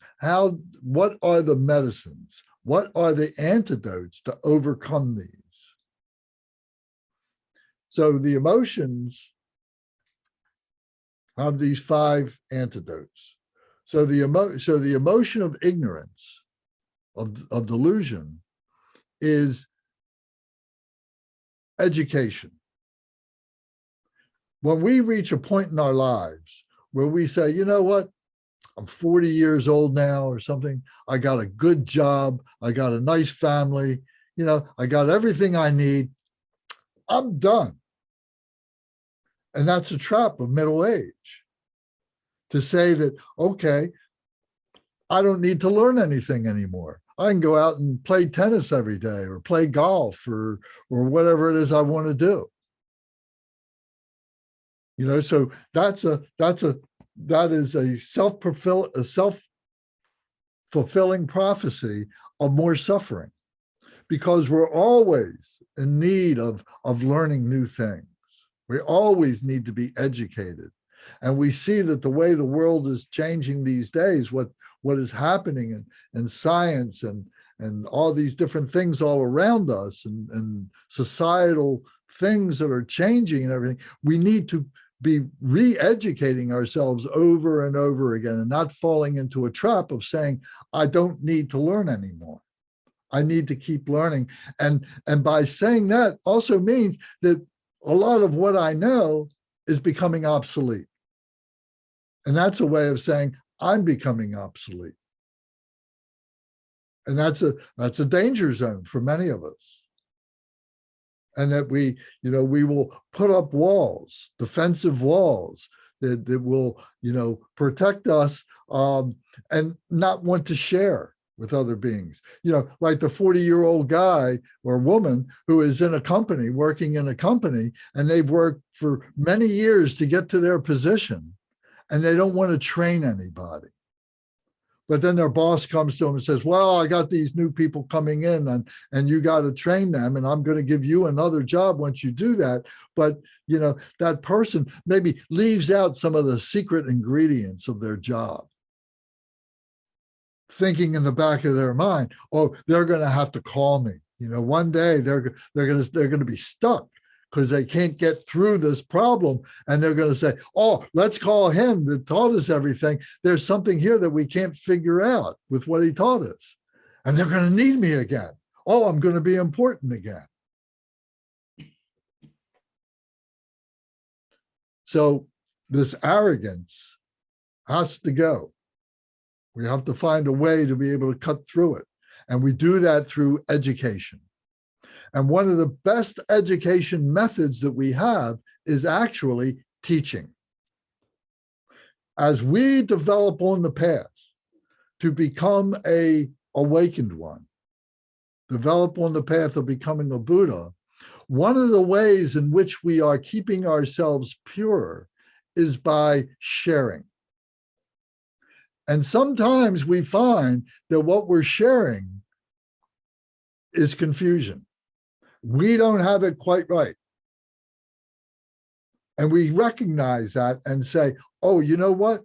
What are the medicines? What are the antidotes to overcome these? So the emotions have these 5 antidotes. So the emotion of ignorance, of delusion, is education. When we reach a point in our lives where we say, you know what, I'm 40 years old now or something, I got a good job, I got a nice family, I got everything I need, I'm done. And that's a trap of middle age, to say that, okay, I don't need to learn anything anymore. I can go out and play tennis every day or play golf or whatever it is I want to do. So that is a self-fulfilling prophecy of more suffering, because we're always in need of learning new things. We always need to be educated. And we see that the way the world is changing these days, what is happening in science and all these different things all around us and societal things that are changing and everything, we need to be re-educating ourselves over and over again and not falling into a trap of saying, I don't need to learn anymore. I need to keep learning. And by saying that also means that a lot of what I know is becoming obsolete. And that's a way of saying I'm becoming obsolete. And that's a danger zone for many of us. And that we will put up walls, defensive walls that will, protect us and not want to share with other beings. Like the 40-year-old guy or woman who is in a company, working in a company, and they've worked for many years to get to their position, and they don't want to train anybody. But then their boss comes to them and says, well, I got these new people coming in and you got to train them, and I'm going to give you another job once you do that. But, that person maybe leaves out some of the secret ingredients of their job, thinking in the back of their mind, oh, they're going to have to call me. One day they're going to be stuck because they can't get through this problem. And they're going to say, oh, let's call him that taught us everything. There's something here that we can't figure out with what he taught us. And they're going to need me again. Oh, I'm going to be important again. So this arrogance has to go. We have to find a way to be able to cut through it. And we do that through education. And one of the best education methods that we have is actually teaching. As we develop on the path to become a awakened one, develop on the path of becoming a Buddha, one of the ways in which we are keeping ourselves pure is by sharing. And sometimes we find that what we're sharing is confusion. We don't have it quite right. And we recognize that and say, oh, you know what?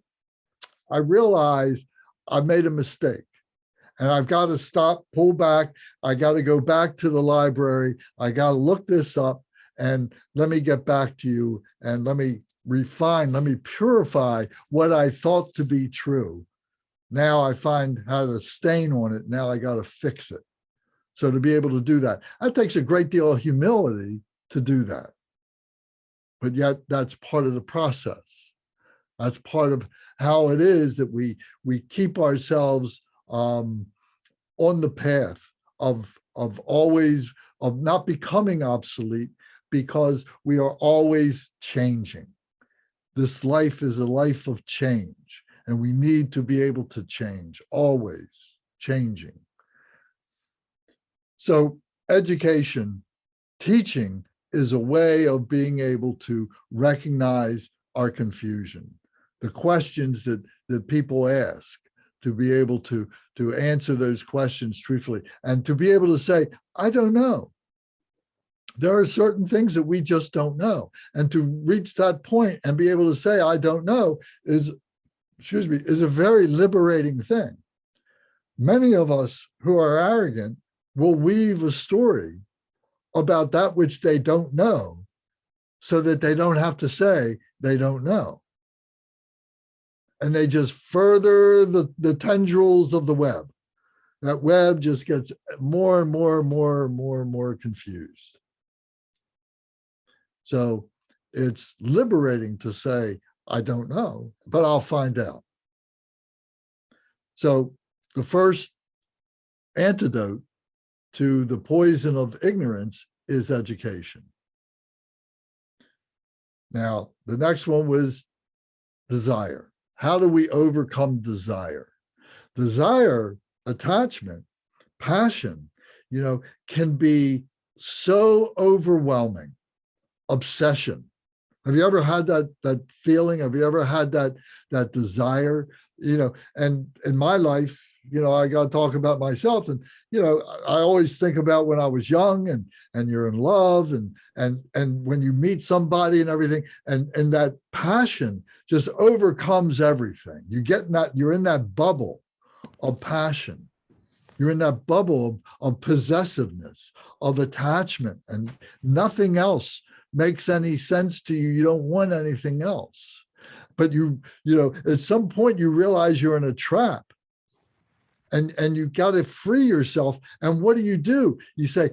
I realize I made a mistake and I've got to stop, pull back. I got to go back to the library. I got to look this up and let me get back to you and let me refine, let me purify what I thought to be true. Now I find how to stain on it. Now I got to fix it. So to be able to do that, that takes a great deal of humility to do that. But yet that's part of the process. That's part of how it is that we keep ourselves on the path of not becoming obsolete, because we are always changing. This life is a life of change, and we need to be able to change, always changing. So education, teaching is a way of being able to recognize our confusion, the questions that people ask, to be able to answer those questions truthfully, and to be able to say, I don't know. There are certain things that we just don't know. And to reach that point and be able to say, I don't know, is a very liberating thing. Many of us who are arrogant will weave a story about that which they don't know so that they don't have to say they don't know. And they just further the tendrils of the web. That web just gets more and more confused. So it's liberating to say, I don't know, but I'll find out. So the first antidote to the poison of ignorance is education. Now, the next one was desire. How do we overcome desire? Desire, attachment, passion, can be so overwhelming. Obsession. Have you ever had that feeling? Have you ever had that desire? And in my life, I got to talk about myself, and I always think about when I was young, and you're in love, and when you meet somebody and everything, and that passion just overcomes everything. You're in that bubble of passion. You're in that bubble of possessiveness, of attachment, and nothing else makes any sense to you. You don't want anything else. But at some point you realize you're in a trap, and you got to free yourself. And what do? You say,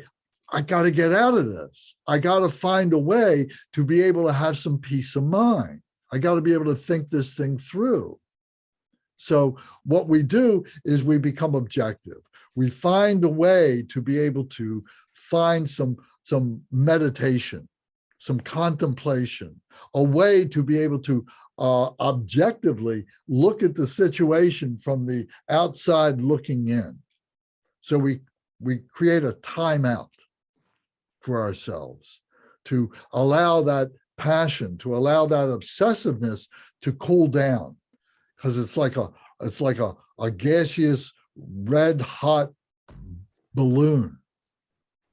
I got to get out of this. I got to find a way to be able to have some peace of mind. I got to be able to think this thing through. So what we do is we become objective. We find a way to be able to find some meditation, some contemplation, a way to be able to objectively look at the situation from the outside looking in. So we create a timeout for ourselves to allow that passion, to allow that obsessiveness to cool down, because it's like a gaseous red hot balloon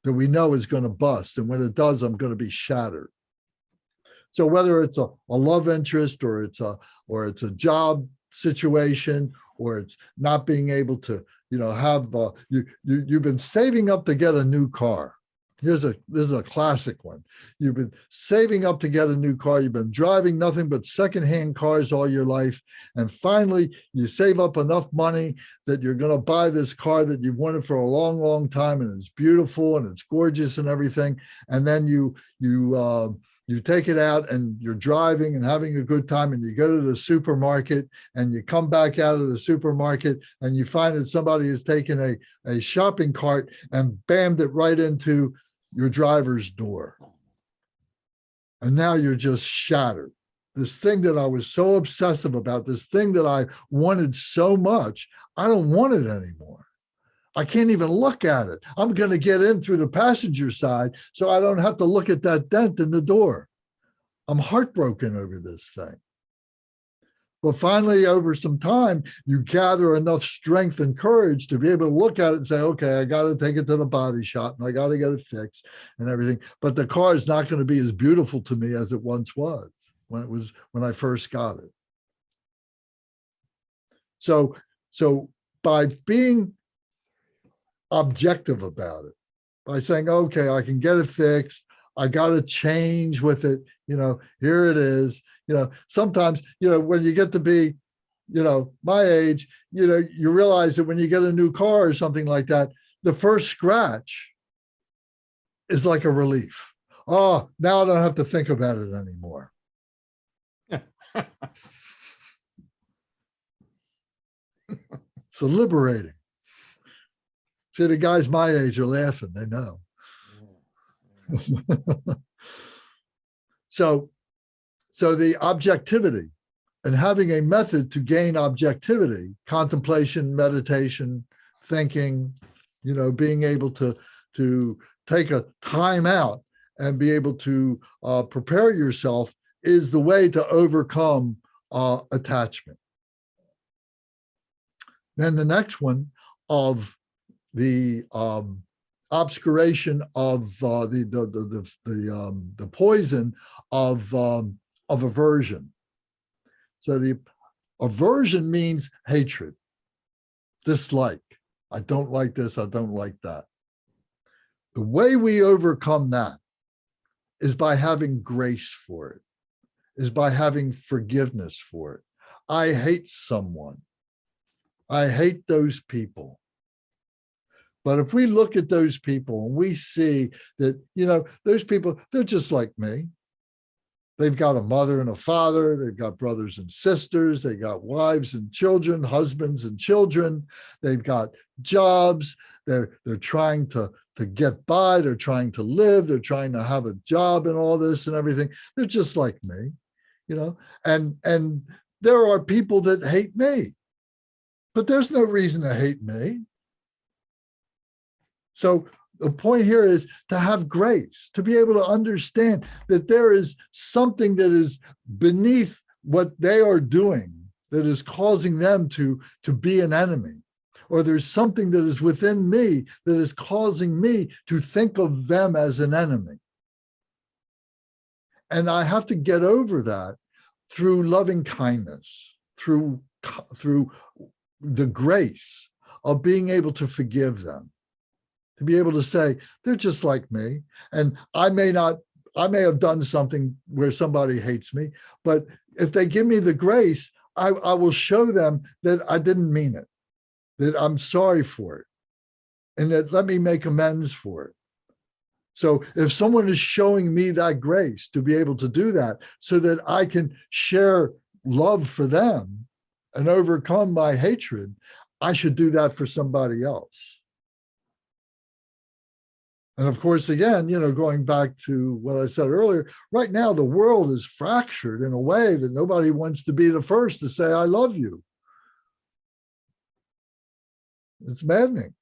that we know is going to bust, and when it does, I'm going to be shattered. So whether it's a love interest, or it's a job situation, or it's not being able to have you've been saving up to get a new car. This is a classic one. You've been saving up to get a new car. You've been driving nothing but secondhand cars all your life. And finally, you save up enough money that you're going to buy this car that you've wanted for a long, long time. And it's beautiful and it's gorgeous and everything. And then you take it out and you're driving and having a good time, and you go to the supermarket and you come back out of the supermarket and you find that somebody has taken a shopping cart and bammed it right into your driver's door. And now you're just shattered. This thing that I was so obsessive about, this thing that I wanted so much, I don't want it anymore. I can't even look at it. I'm going to get in through the passenger side so I don't have to look at that dent in the door. I'm heartbroken over this thing. But finally, over some time, you gather enough strength and courage to be able to look at it and say, okay, I got to take it to the body shop and I got to get it fixed and everything. But the car is not going to be as beautiful to me as it once was when I first got it. So by being objective about it, by saying, okay, I can get it fixed, I got to change with it, here it is. Sometimes, when you get to be, my age, you realize that when you get a new car or something like that, the first scratch is like a relief. Oh, now I don't have to think about it anymore. So liberating. See, the guys my age are laughing, they know. So the objectivity and having a method to gain objectivity, contemplation, meditation, thinking, being able to to take a time out and be able to prepare yourself is the way to overcome attachment. Then the next one of the obscuration of the poison of aversion. So the aversion means hatred, dislike. I don't like this, I don't like that. The way we overcome that is by having grace for it, is by having forgiveness for it. I hate someone. I hate those people. But if we look at those people and we see that, those people, they're just like me. They've got a mother and a father. They've got brothers and sisters. They got wives and children, husbands and children. They've got jobs. They're trying to get by. They're trying to live. They're trying to have a job and all this and everything. They're just like me, and there are people that hate me, but there's no reason to hate me. So the point here is to have grace, to be able to understand that there is something that is beneath what they are doing that is causing them to be an enemy. Or there's something that is within me that is causing me to think of them as an enemy. And I have to get over that through loving kindness, through the grace of being able to forgive them. To be able to say, they're just like me. And I may have done something where somebody hates me, but if they give me the grace, I will show them that I didn't mean it, that I'm sorry for it, and that let me make amends for it. So if someone is showing me that grace to be able to do that so that I can share love for them and overcome my hatred, I should do that for somebody else. And of course, again, going back to what I said earlier, right now the world is fractured in a way that nobody wants to be the first to say, I love you. It's maddening.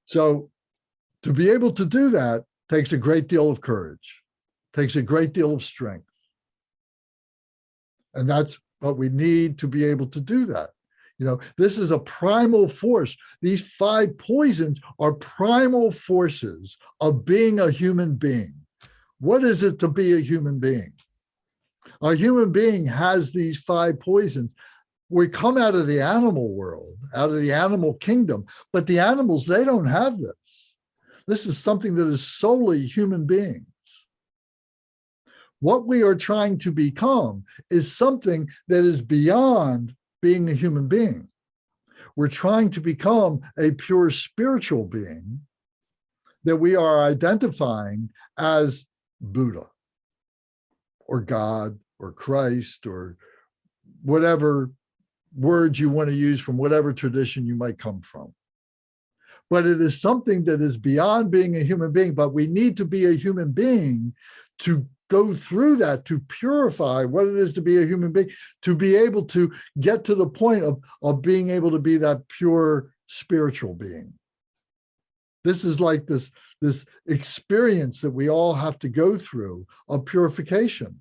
So to be able to do that takes a great deal of courage, takes a great deal of strength. And that's what we need to be able to do that. This is a primal force. These 5 poisons are primal forces of being a human being. What is it to be a human being? A human being has these 5 poisons. We come out of the animal world, out of the animal kingdom, but the animals, they don't have this. This is something that is solely human beings. What we are trying to become is something that is beyond being a human being. We're trying to become a pure spiritual being that we are identifying as Buddha or God or Christ or whatever words you want to use from whatever tradition you might come from. But it is something that is beyond being a human being, but we need to be a human being to go through that, to purify what it is to be a human being, to be able to get to the point of being able to be that pure spiritual being. This is like this experience that we all have to go through of purification.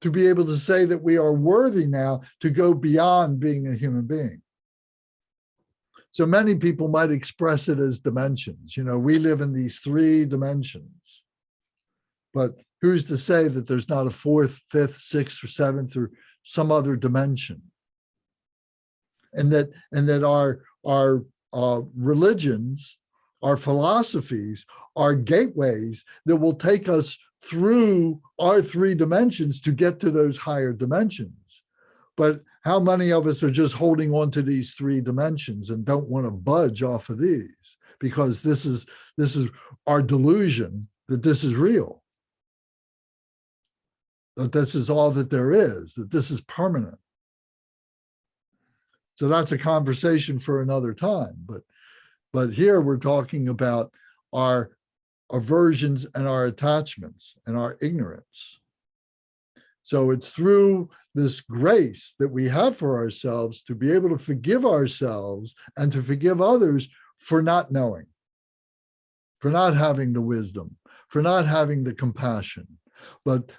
To be able to say that we are worthy now to go beyond being a human being. So many people might express it as dimensions. We live in these 3 dimensions. But who's to say that there's not a 4th, 5th, 6th, or 7th, or some other dimension? And that our religions, our philosophies, are gateways that will take us through our 3 dimensions to get to those higher dimensions. But how many of us are just holding on to these 3 dimensions and don't want to budge off of these? Because this is our delusion that this is real. That this is all that there is, that this is permanent. So that's a conversation for another time. But here we're talking about our aversions and our attachments and our ignorance. So it's through this grace that we have for ourselves to be able to forgive ourselves and to forgive others for not knowing, for not having the wisdom, for not having the compassion, but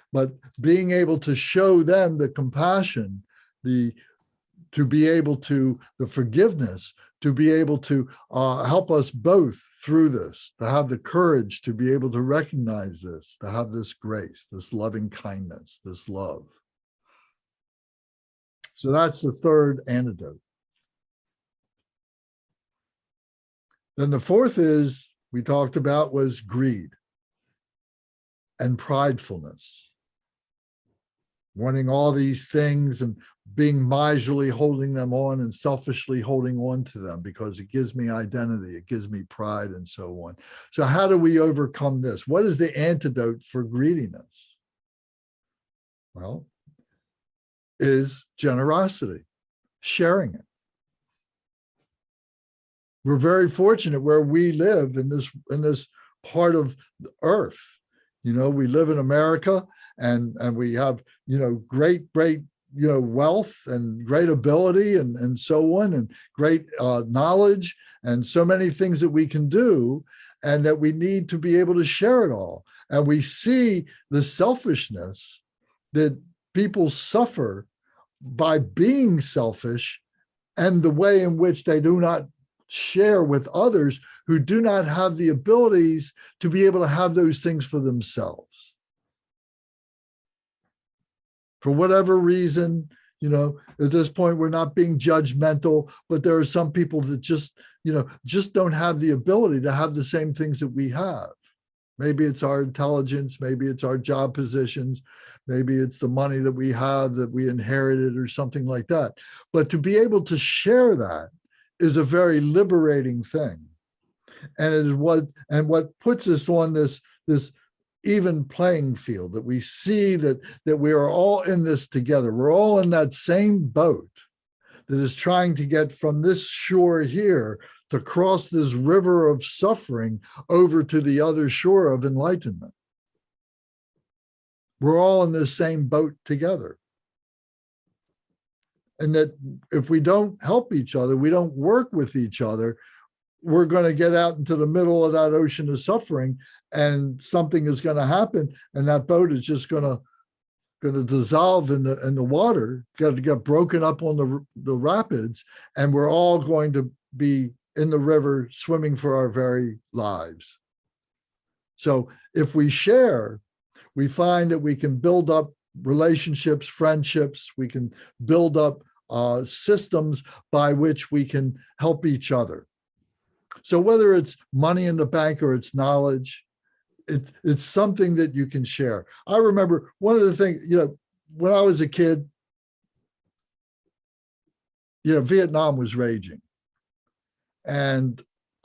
being able to show them the compassion, to be able to, the forgiveness, to be able to help us both through this, to have the courage to be able to recognize this, to have this grace, this loving kindness, this love. So that's the third antidote. Then the fourth is, we talked about, was greed and pridefulness. Wanting all these things and being miserly, holding them on and selfishly holding on to them because it gives me identity, it gives me pride, and so on. So how do we overcome this? What is the antidote for greediness? Well, is generosity, sharing it. We're very fortunate where we live in this part of the earth. You know, we live in America, and we have, you know, great, you know, wealth and great ability and so on, and great knowledge and so many things that we can do, and that we need to be able to share it all. And we see the selfishness that people suffer by being selfish, and the way in which they do not share with others who do not have the abilities to be able to have those things for themselves. For whatever reason, you know, at this point, we're not being judgmental, but there are some people that just, you know, just don't have the ability to have the same things that we have. Maybe it's our intelligence, maybe it's our job positions, maybe it's the money that we have that we inherited or something like that. But to be able to share that is a very liberating thing. And it is what puts us on this even playing field, that we see that we are all in this together. We're all in that same boat that is trying to get from this shore here to cross this river of suffering over to the other shore of enlightenment. We're all in the same boat together. And that if we don't help each other, we don't work with each other, we're going to get out into the middle of that ocean of suffering, and something is going to happen, and that boat is just going to dissolve in the water, going to get broken up on the rapids, and we're all going to be in the river swimming for our very lives. So if we share, we find that we can build up relationships, friendships, we can build up systems by which we can help each other. So whether it's money in the bank or it's knowledge, it's something that you can share. I remember one of the things, you know, when I was a kid, you know, Vietnam was raging. And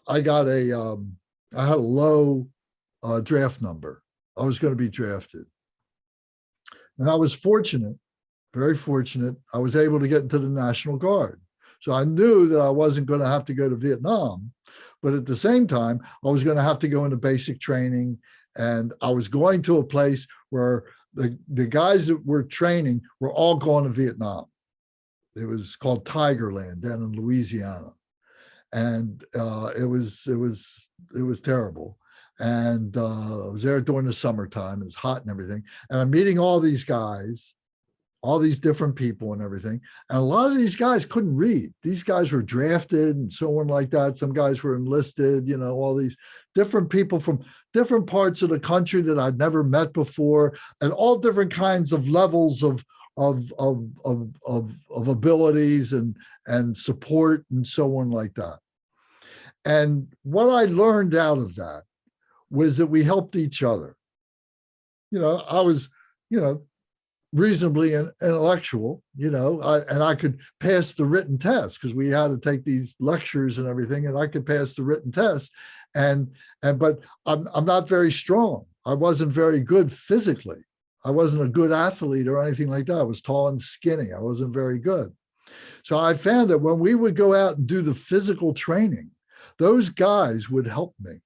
I got I had a low draft number. I was going to be drafted. And I was fortunate, very fortunate, I was able to get into the National Guard. So I knew that I wasn't going to have to go to Vietnam, but at the same time, I was going to have to go into basic training, and I was going to a place where the guys that were training were all going to Vietnam. It was called Tigerland down in Louisiana. And it was terrible. And I was there during the summertime. It was hot and everything. And I'm meeting all these guys, all these different people and everything. And a lot of these guys couldn't read. These guys were drafted and so on like that. Some guys were enlisted, you know, all these different people from different parts of the country that I'd never met before, and all different kinds of levels of abilities and support and so on like that. And what I learned out of that was that we helped each other. You know, I was, you know, reasonably intellectual, you know, and I could pass the written test because we had to take these lectures and everything, and I could pass the written test. But I'm not very strong. I wasn't very good physically. I wasn't a good athlete or anything like that. I was tall and skinny. I wasn't very good. So I found that when we would go out and do the physical training, those guys would help me.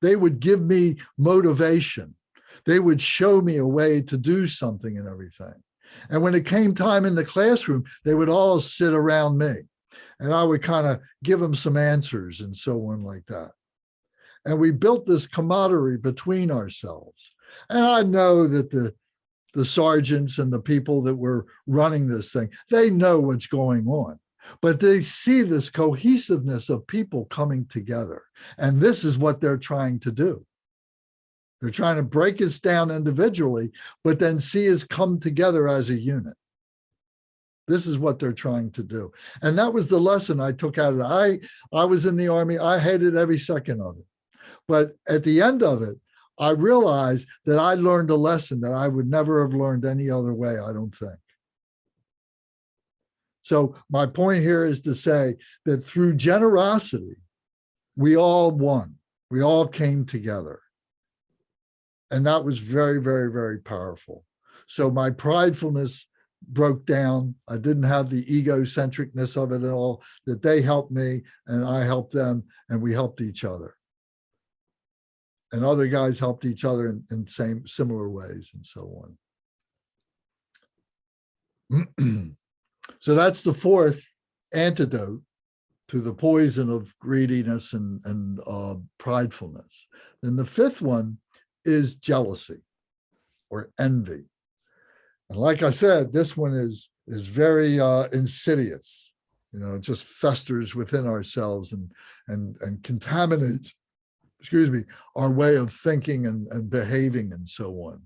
They would give me motivation. They would show me a way to do something and everything. And when it came time in the classroom, they would all sit around me and I would kind of give them some answers and so on like that. And we built this camaraderie between ourselves. And I know that the sergeants and the people that were running this thing, they know what's going on, but they see this cohesiveness of people coming together. And this is what they're trying to do. They're trying to break us down individually, but then see us come together as a unit. This is what they're trying to do. And that was the lesson I took out of it. I was in the Army. I hated every second of it. But at the end of it, I realized that I learned a lesson that I would never have learned any other way, I don't think. So my point here is to say that through generosity, we all won. We all came together. And that was very, very, very powerful. So my pridefulness broke down. I didn't have the egocentricness of it at all, that they helped me and I helped them and we helped each other. And other guys helped each other in similar ways and so on. So that's the fourth antidote to the poison of greediness and pridefulness. And the fifth one is jealousy or envy. And like I said, this one is very insidious. You know, it just festers within ourselves and contaminates, our way of thinking and behaving and so on.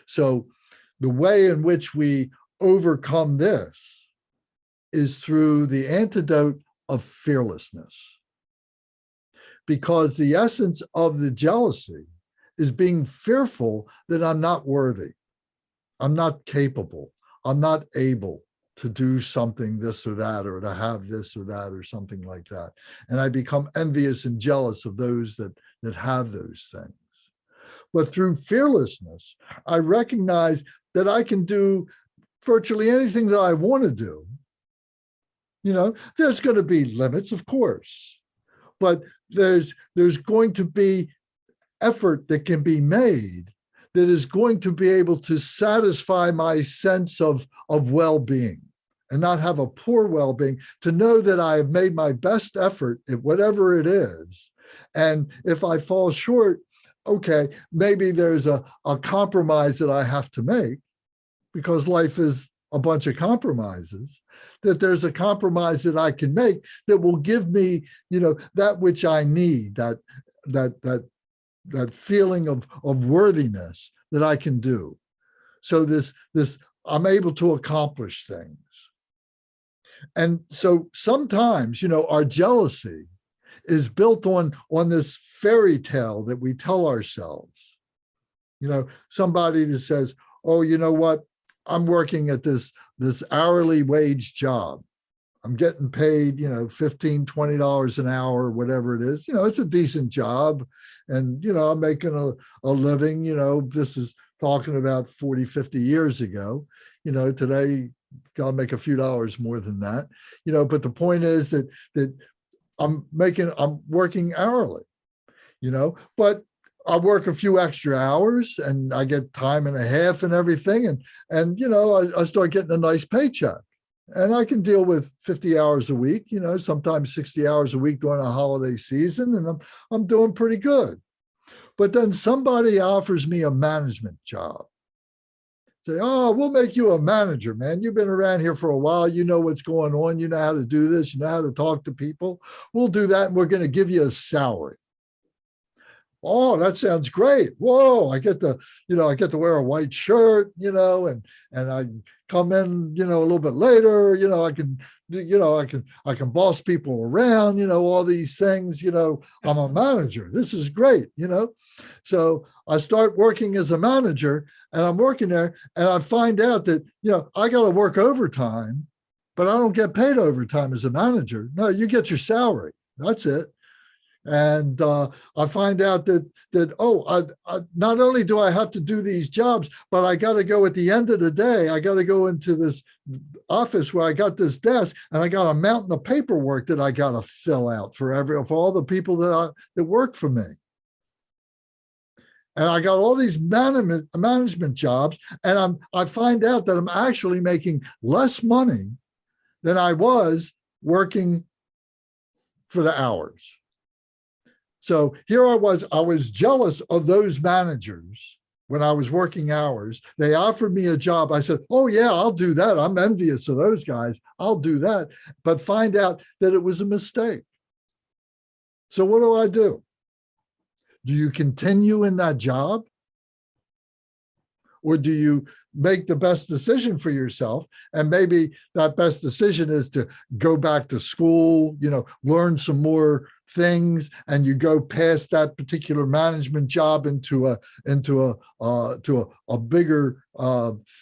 So the way in which we overcome this is through the antidote of fearlessness. Because the essence of the jealousy is being fearful that I'm not worthy, I'm not capable, I'm not able to do something, this or that, or to have this or that, or something like that. And I become envious and jealous of those that have those things. But through fearlessness, I recognize that I can do virtually anything that I want to do. You know, there's going to be limits, of course, but there's going to be effort that can be made that is going to be able to satisfy my sense of well-being and not have a poor well-being, to know that I have made my best effort at whatever it is. And if I fall short, okay, maybe there's a compromise that I have to make, because life is a bunch of compromises, that there's a compromise that I can make that will give me, you know, that which I need, that feeling of worthiness that I can do. So this I'm able to accomplish things. And so sometimes, you know, our jealousy is built on this fairy tale that we tell ourselves. You know, somebody that says, oh, you know what? I'm working at this hourly wage job. I'm getting paid, you know, $15, $20 an hour, whatever it is. You know, it's a decent job. And, you know, I'm making a living. You know, this is talking about 40, 50 years ago. You know, today, I'll make a few dollars more than that. You know, but the point is that I'm working hourly, you know, but I work a few extra hours and I get time and a half and everything. And you know, I start getting a nice paycheck. And I can deal with 50 hours a week, you know, sometimes 60 hours a week during a holiday season, and I'm doing pretty good. But then somebody offers me a management job. Say, oh, we'll make you a manager, man. You've been around here for a while. You know what's going on. You know how to do this. You know how to talk to people. We'll do that, and we're going to give you a salary. Oh, that sounds great. Whoa, I get to wear a white shirt, you know, and I come in, you know, a little bit later, you know, I can boss people around, you know, all these things, you know, I'm a manager. This is great, you know. So I start working as a manager, and I'm working there, and I find out that, you know, I got to work overtime, but I don't get paid overtime as a manager. No, you get your salary. That's it. And I find out that I not only do I have to do these jobs, but I got to go at the end of the day. I got to go into this office where I got this desk, and I got a mountain of paperwork that I got to fill out for all the people that work for me. And I got all these management jobs, and I find out that I'm actually making less money than I was working for the hours. So here I was jealous of those managers when I was working hours. They offered me a job. I said, oh yeah, I'll do that. I'm envious of those guys. I'll do that. But find out that it was a mistake. So what do? Do you continue in that job? Or do you make the best decision for yourself? And maybe that best decision is to go back to school, learn some more things, and you go past that particular management job into a bigger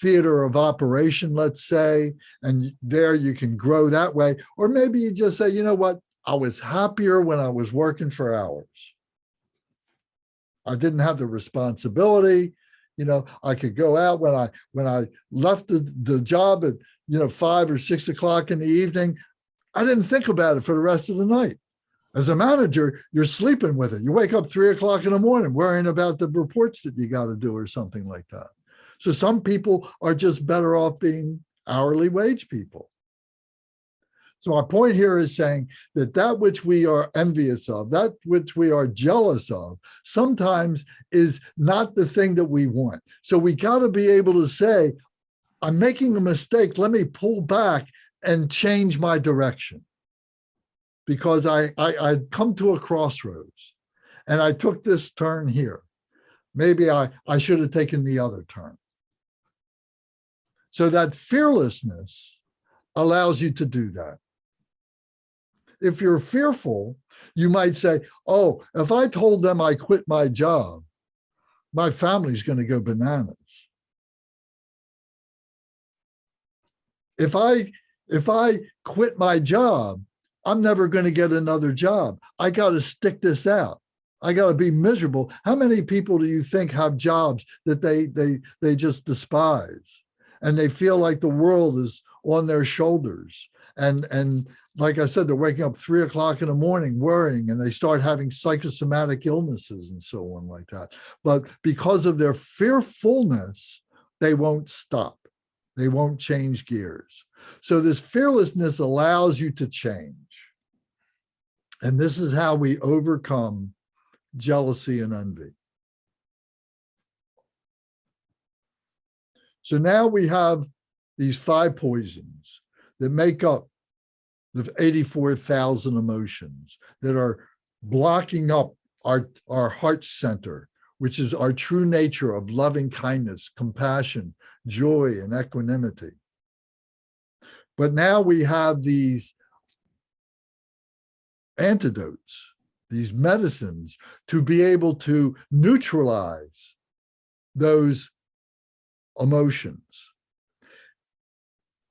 theater of operation, let's say, and there you can grow that way. Or maybe you just say, you know what? I was happier when I was working for hours. I didn't have the responsibility. I could go out when I left the job at 5 or 6 o'clock in the evening. I didn't think about it for the rest of the night. As a manager, you're sleeping with it. You wake up 3 o'clock in the morning worrying about the reports that you got to do or something like that. So some people are just better off being hourly wage people. So my point here is saying that which we are envious of, that which we are jealous of, sometimes is not the thing that we want. So we got to be able to say, I'm making a mistake. Let me pull back and change my direction. Because I'd come to a crossroads and I took this turn here. Maybe I should have taken the other turn. So that fearlessness allows you to do that. If you're fearful, you might say, oh, if I told them I quit my job, my family's going to go bananas. If I quit my job, I'm never going to get another job. I got to stick this out. I got to be miserable. How many people do you think have jobs that they just despise? And they feel like the world is on their shoulders. And like I said, they're waking up 3 o'clock in the morning worrying, and they start having psychosomatic illnesses and so on like that. But because of their fearfulness, they won't stop. They won't change gears. So this fearlessness allows you to change. And this is how we overcome jealousy and envy. So now we have these 5 poisons that make up the 84,000 emotions that are blocking up our heart center, which is our true nature of loving kindness, compassion, joy, and equanimity. But now we have these antidotes, these medicines, to be able to neutralize those emotions.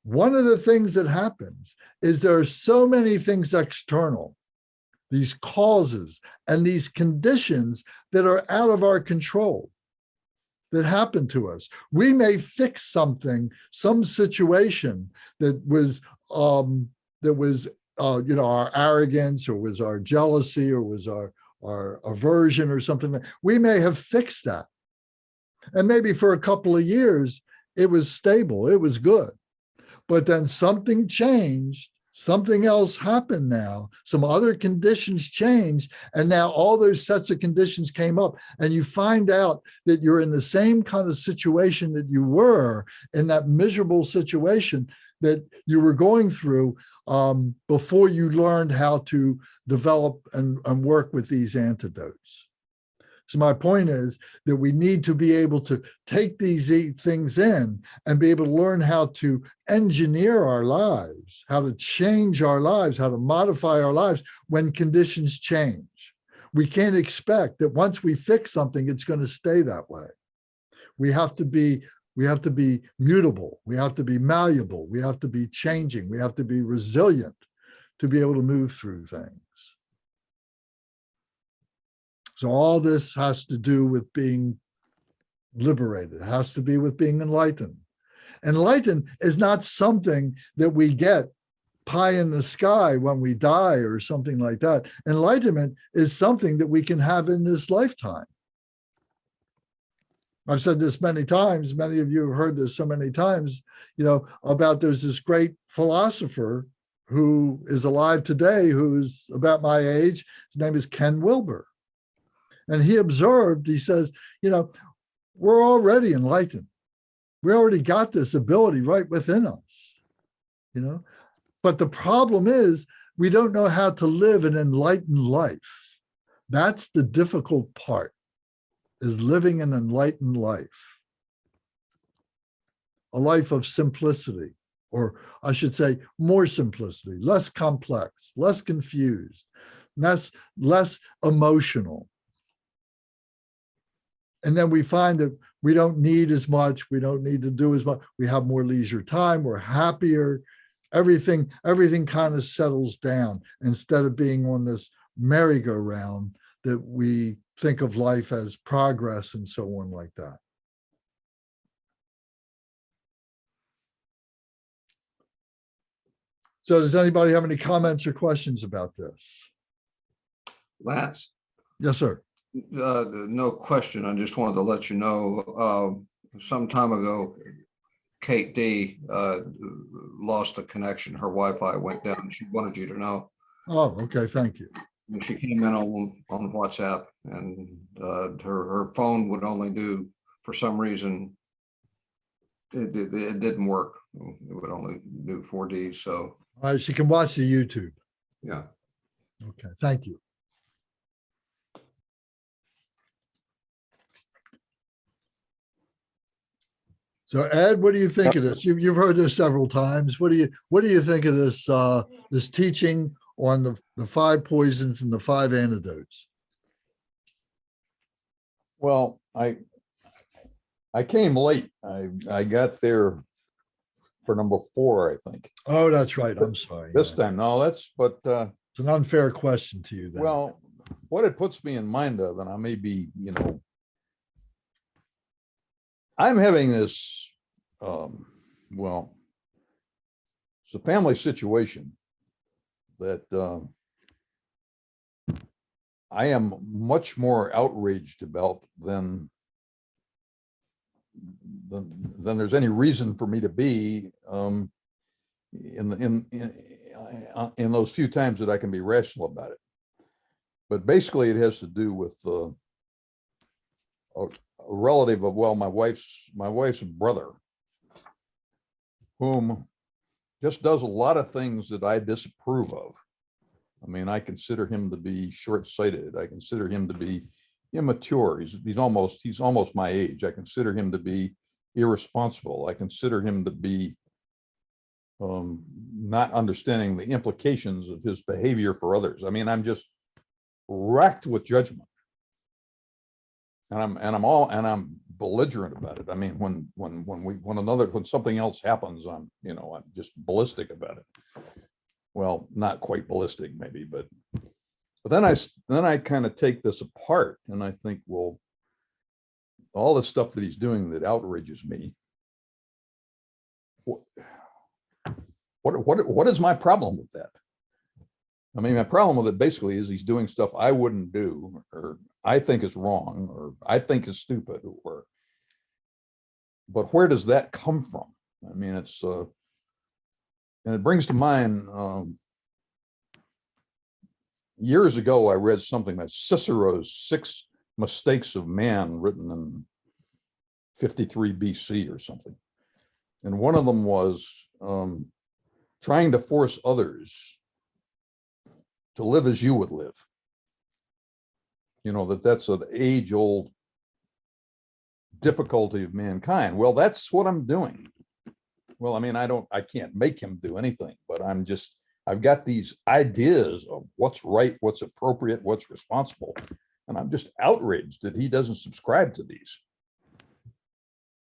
One of the things that happens is there are so many things external, these causes and these conditions that are out of our control, that happen to us. We may fix something, some situation that was our arrogance, or was our jealousy, or was our aversion or something. We may have fixed that. And maybe for a couple of years, it was stable, it was good. But then something changed, something else happened now, some other conditions changed, and now all those sets of conditions came up, and you find out that you're in the same kind of situation that you were in that miserable situation that you were going through before you learned how to develop and work with these antidotes. So my point is that we need to be able to take these things in and be able to learn how to engineer our lives, how to change our lives, how to modify our lives when conditions change. We can't expect that once we fix something, it's going to stay that way. We have to be mutable. We have to be malleable. We have to be changing. We have to be resilient to be able to move through things. So all this has to do with being liberated. It has to be with being enlightened. Enlightened is not something that we get pie in the sky when we die or something like that. Enlightenment is something that we can have in this lifetime. I've said this many times. Many of you have heard this so many times, about there's this great philosopher who is alive today, who's about my age. His name is Ken Wilber. And he says, we're already enlightened. We already got this ability right within us, But the problem is we don't know how to live an enlightened life. That's the difficult part, is living an enlightened life. A life of simplicity, or I should say more simplicity, less complex, less confused, less emotional. And then we find that we don't need as much, we don't need to do as much, we have more leisure time, we're happier, everything kind of settles down instead of being on this merry-go-round that we think of life as progress and so on like that. So does anybody have any comments or questions about this? Lance, Yes, sir. no question. I just wanted to let you know, some time ago, Kate D lost the connection. Her Wi-Fi went down. She wanted you to know. Oh, okay. Thank you. And she came in on WhatsApp, and her phone would only do, for some reason, it didn't work. It would only do 4D. So She can watch the YouTube. yeah. Okay. Thank you. So Ed, what do you think of this? You've heard this several times. What do you think of this this teaching on the 5 poisons and the 5 antidotes? Well, I came late. I got there for number 4, I think. Oh, that's right. I'm sorry. This time, no, it's an unfair question to you then. Well, what it puts me in mind of, and I may be, I'm having this, well, it's a family situation that I am much more outraged about than there's any reason for me to be in those few times that I can be rational about it. But basically, it has to do with a relative of, well, my wife's brother, whom just does a lot of things that I disapprove of. I mean, I consider him to be short-sighted. I consider him to be immature. He's almost my age. I consider him to be irresponsible. I consider him to be not understanding the implications of his behavior for others. I mean, I'm just racked with judgment, and I'm belligerent about it. I mean, when something else happens, I'm just ballistic about it. Well, not quite ballistic, maybe, but then I kind of take this apart, and I think, well, all the stuff that he's doing that outrages me, what is my problem with that? I mean, my problem with it basically is he's doing stuff I wouldn't do, or I think is wrong, or I think is stupid, but where does that come from? I mean, it's and it brings to mind, years ago, I read something that Cicero's 6 Mistakes of Man, written in 53 BC or something. And one of them was trying to force others to live as you would live. That's an age-old difficulty of mankind. Well, that's what I'm doing. Well, I mean, I can't make him do anything, but I've got these ideas of what's right, what's appropriate, what's responsible. And I'm just outraged that he doesn't subscribe to these.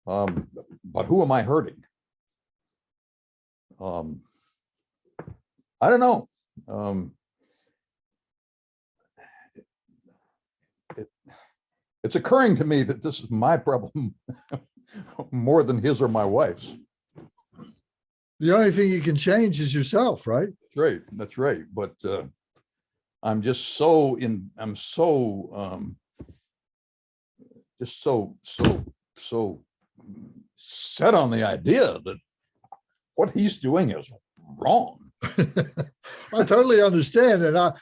But who am I hurting? I don't know. It's occurring to me that this is my problem more than his or my wife's. The only thing you can change is yourself, right? Right. That's right. But I'm just so so set on the idea that what he's doing is wrong. I totally understand. And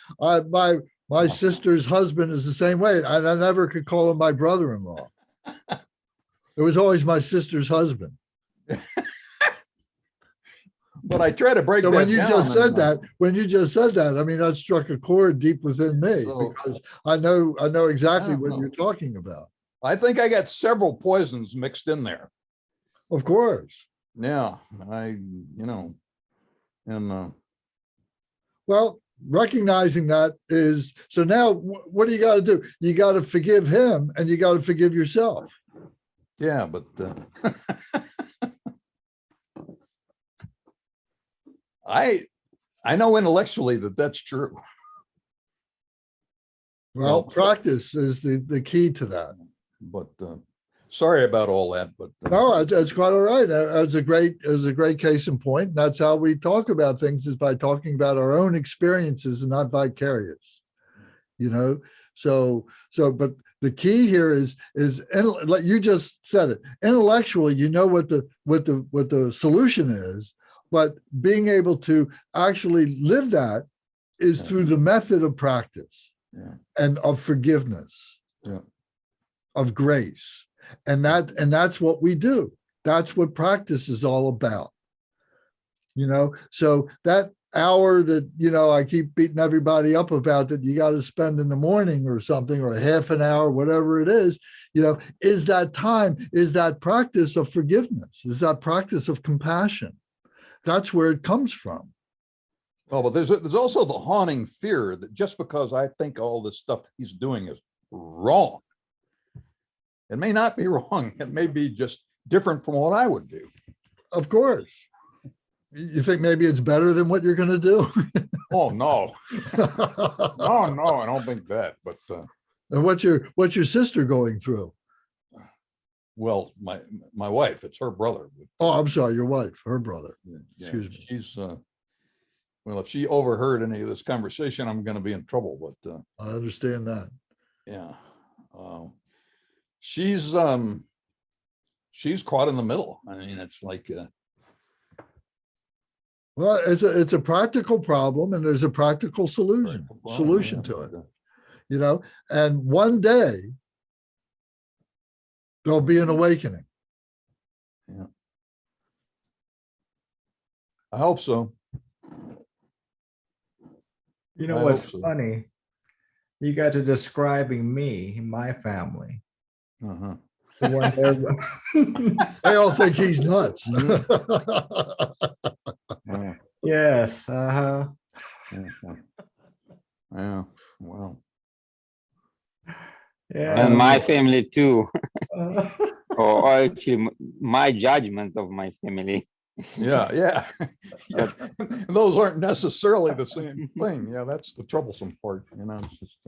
my sister's husband is the same way. I never could call him my brother-in-law. It was always my sister's husband. But I try to break So that when you down. just said that, I mean, that struck a chord deep within me So- because I know exactly I what don't you're know. talking about. I think I got several poisons mixed in there. Of course. Yeah, Well, recognizing that is, so now what do you got to do? You got to forgive him and you got to forgive yourself. yeah, but I know intellectually that that's true. Well, Well, practice is the key to that. But sorry about all that. But No, it's quite all right. It was a great case in point. And that's how we talk about things, is by talking about our own experiences and not vicarious. But the key here is like you just said it. Intellectually, you know what the solution is, but being able to actually live that is Yeah. through the method of practice. Yeah. And of forgiveness, Yeah. of grace. And that's what we do. That's what practice is all about. So that hour that, I keep beating everybody up about, that you got to spend in the morning or something, or a half an hour, whatever it is that time, is that practice of forgiveness, is that practice of compassion. That's where it comes from. well, but there's also the haunting fear that just because I think all this stuff he's doing is wrong, it may not be wrong. It may be just different from what I would do. Of course. You think maybe it's better than what you're going to do? Oh no, no, I don't think that. But And what's your sister going through? well, my wife, it's her brother. Oh, I'm sorry, your wife, her brother. Yeah, Excuse me. she's well, if she overheard any of this conversation, I'm going to be in trouble. But I understand that. yeah, she's caught in the middle. I mean, it's like Well, it's a practical problem, and there's a practical solution yeah, to it. And one day there'll be an awakening. Yeah, I hope so. You know I what's hope so. funny? You got to describing me and my family. Uh-huh. So when They all think he's nuts. Yeah, yes, yeah, yeah. Well, yeah. And my family too, Uh, or actually my judgment of my family. yeah. Those aren't necessarily the same thing. Yeah, that's the troublesome part. It's just.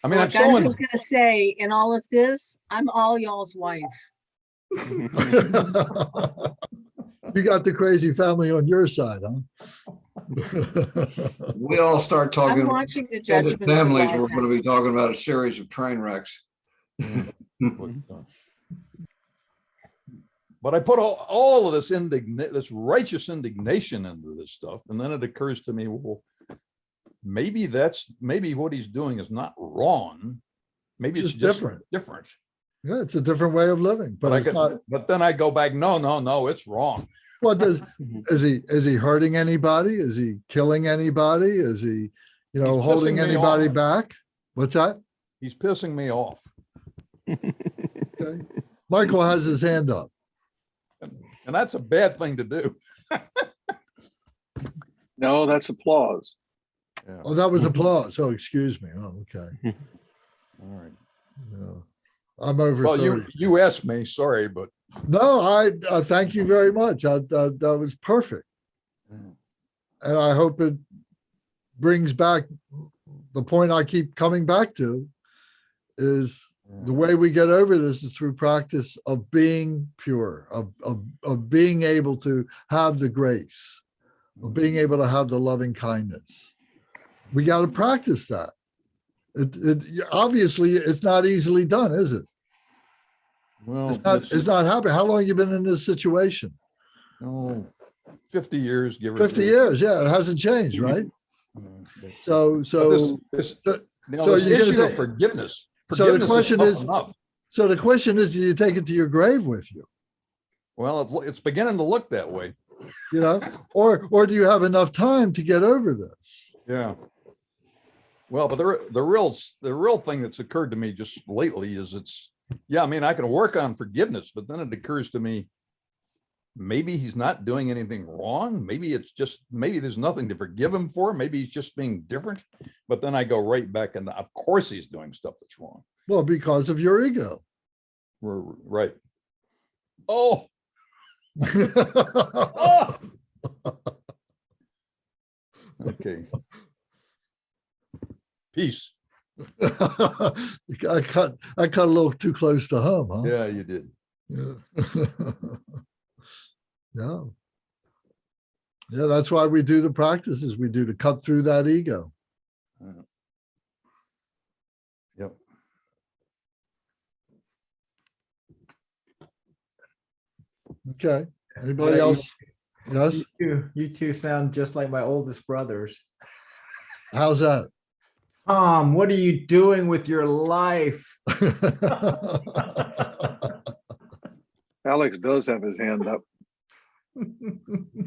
I mean, Look, I'm I'm just gonna say, in all of this, I'm all y'all's wife. You got the crazy family on your side, huh? We all start talking. I'm watching the extended judgments. of families, all we're going to be houses. talking about a series of train wrecks. But I put all of this righteous indignation into this stuff, and then it occurs to me, well, maybe what he's doing is not wrong. Maybe it's just different. Yeah, it's a different way of living, but it's not. But then I go back, no, it's wrong. What is he hurting anybody? Is he killing anybody? Is he, He's holding pissing me anybody off. back? What's that? He's pissing me off. Okay. Michael has his hand up. And that's a bad thing to do. No, that's applause. Yeah. Oh, that was applause. Oh, excuse me. Oh, okay. All right. I'm over. Well, 30. you asked me, sorry, but No, I thank you very much. That was perfect. And I hope it brings back the point I keep coming back to, is the way we get over this is through practice of being pure, of being able to have the grace, of being able to have the loving kindness. We got to practice that. Obviously, it's not easily done, is it? Well, It's not happening. How long you been in this situation? oh, 50 years, give or 50 take. years. Yeah, it hasn't changed, right? But So, this, so, this, so you know, so this you're gonna issue of take- forgiveness. so the Forgiveness question tough is- enough. so the question is, do you take it to your grave with you? Well, it's beginning to look that way. You know, or do you have enough time to get over this? Yeah. Well, but the real thing that's occurred to me just lately is I mean, I can work on forgiveness, but then it occurs to me, maybe he's not doing anything wrong. Maybe there's nothing to forgive him for. Maybe he's just being different. But then I go right back and of course he's doing stuff that's wrong. Well, because of your ego. We're right. Oh, oh. Okay. Peace. I cut a little too close to home, huh? Yeah, you did. Yeah. Yeah. Yeah, that's why we do the practices we do to cut through that ego. Yep. Okay. Anybody Yeah, else? Yes. You two sound just like my oldest brothers. How's that? Tom, what are you doing with your life? Alex does have his hand up.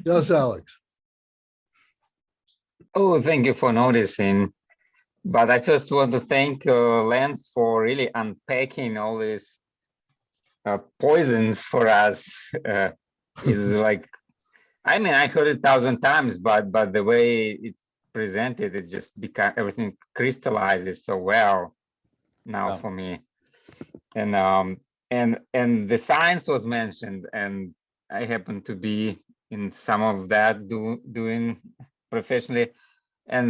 Yes, Alex. Oh, thank you for noticing. But I first want to thank Lance for really unpacking all these poisons for us. Is like, I mean, I heard it 1,000 times, but the way it's presented, it just everything crystallizes so well now Yeah. for me. And the science was mentioned, and I happen to be in some of that doing professionally, and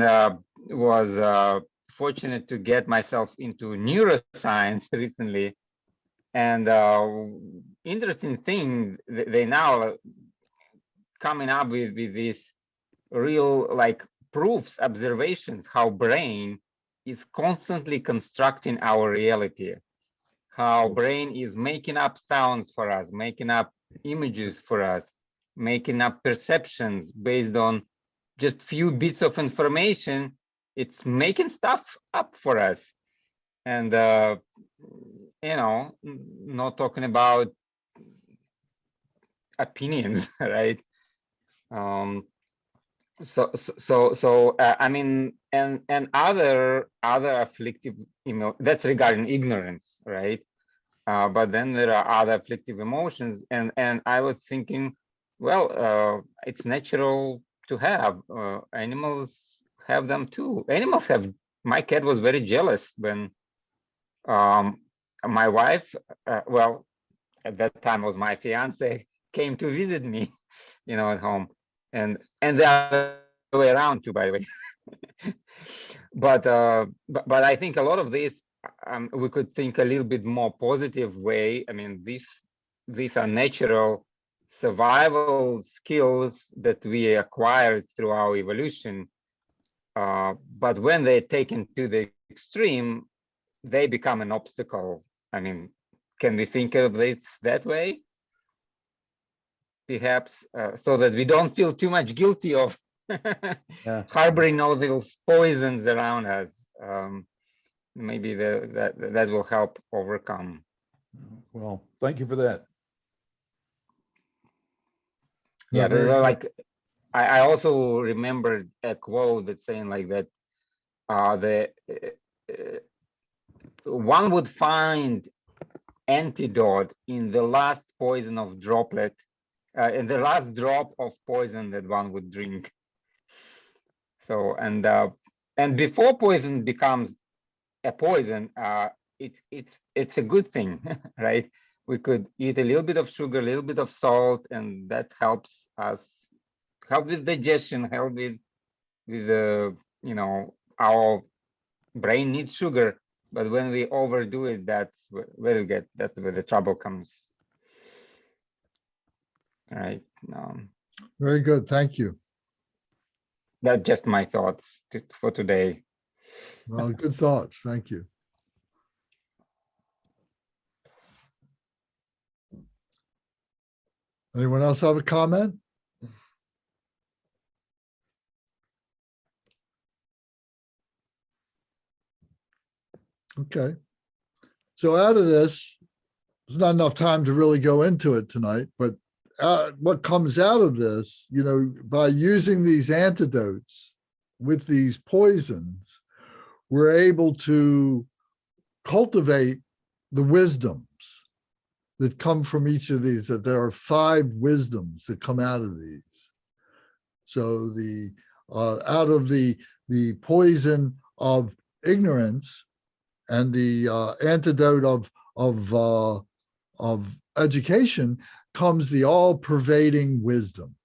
was fortunate to get myself into neuroscience recently. And interesting thing, they now coming up with this real like proofs, observations, how brain is constantly constructing our reality, how brain is making up sounds for us, making up images for us, making up perceptions based on just few bits of information. It's making stuff up for us. And you know, not talking about opinions, right? I mean, and other afflictive, that's regarding ignorance, right? But then there are other afflictive emotions, and I was thinking, well, it's natural to have. Animals have them too. Animals have. My cat was very jealous when my wife, well, at that time was my fiance, came to visit me, at home, and the other way around too, by the way. But I think a lot of this, we could think a little bit more positive way. I mean, these are natural survival skills that we acquired through our evolution. But when they're taken to the extreme, they become an obstacle. I mean, can we think of this that way? Perhaps so that we don't feel too much guilty of harboring all those poisons around us. Maybe that will help overcome. Well, thank you for that. Yeah, like I also remembered a quote that's saying like that one would find antidote in the last poison of droplet, in the last drop of poison that one would drink. So and before poison becomes a poison, it's a good thing, right? We could eat a little bit of sugar, a little bit of salt, and that helps us, help with digestion, help with our brain needs sugar. But when we overdo it, that's where the trouble comes. All right. Very good. Thank you. That's just my thoughts for today. Well, good thoughts. Thank you. Anyone else have a comment? Okay. So out of this, there's not enough time to really go into it tonight, but what comes out of this, by using these antidotes with these poisons, we're able to cultivate the wisdoms that come from each of these, that there are 5 wisdoms that come out of these. So out of the poison of ignorance and the antidote of education comes the all-pervading wisdom,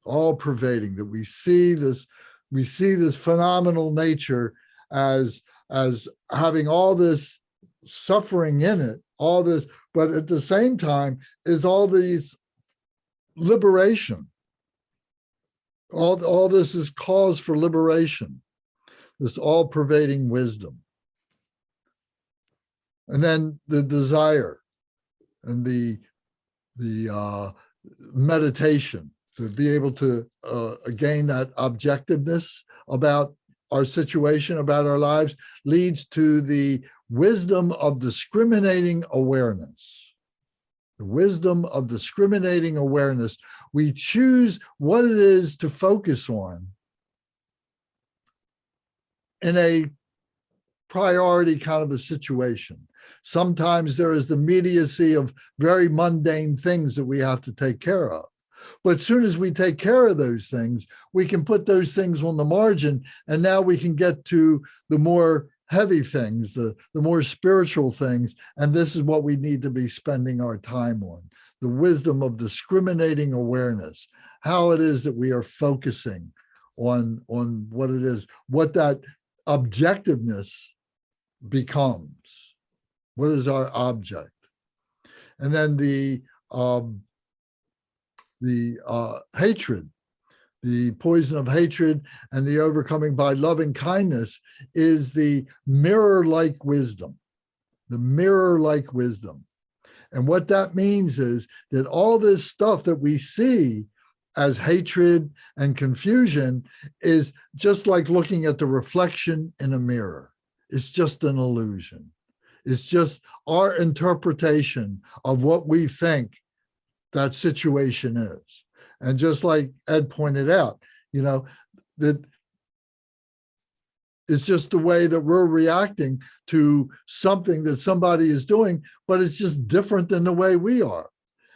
all-pervading, that we see this phenomenal nature as having all this suffering in it, all this, but at the same time is all these liberation. All this is cause for liberation, this all-pervading wisdom. And then the desire and the meditation to be able to gain that objectiveness about our situation, about our lives, leads to the wisdom of discriminating awareness. The wisdom of discriminating awareness. We choose what it is to focus on in a priority kind of a situation. Sometimes there is the immediacy of very mundane things that we have to take care of. But as soon as we take care of those things, we can put those things on the margin, and now we can get to the more heavy things, the more spiritual things. And this is what we need to be spending our time on. The wisdom of discriminating awareness, how it is that we are focusing on what it is, what that objectiveness becomes. What is our object? And then the hatred, the poison of hatred and the overcoming by loving kindness is the mirror-like wisdom, the mirror-like wisdom. And what that means is that all this stuff that we see as hatred and confusion is just like looking at the reflection in a mirror. It's just an illusion. It's just our interpretation of what we think that situation is. And just like Ed pointed out, that it's just the way that we're reacting to something that somebody is doing, but it's just different than the way we are.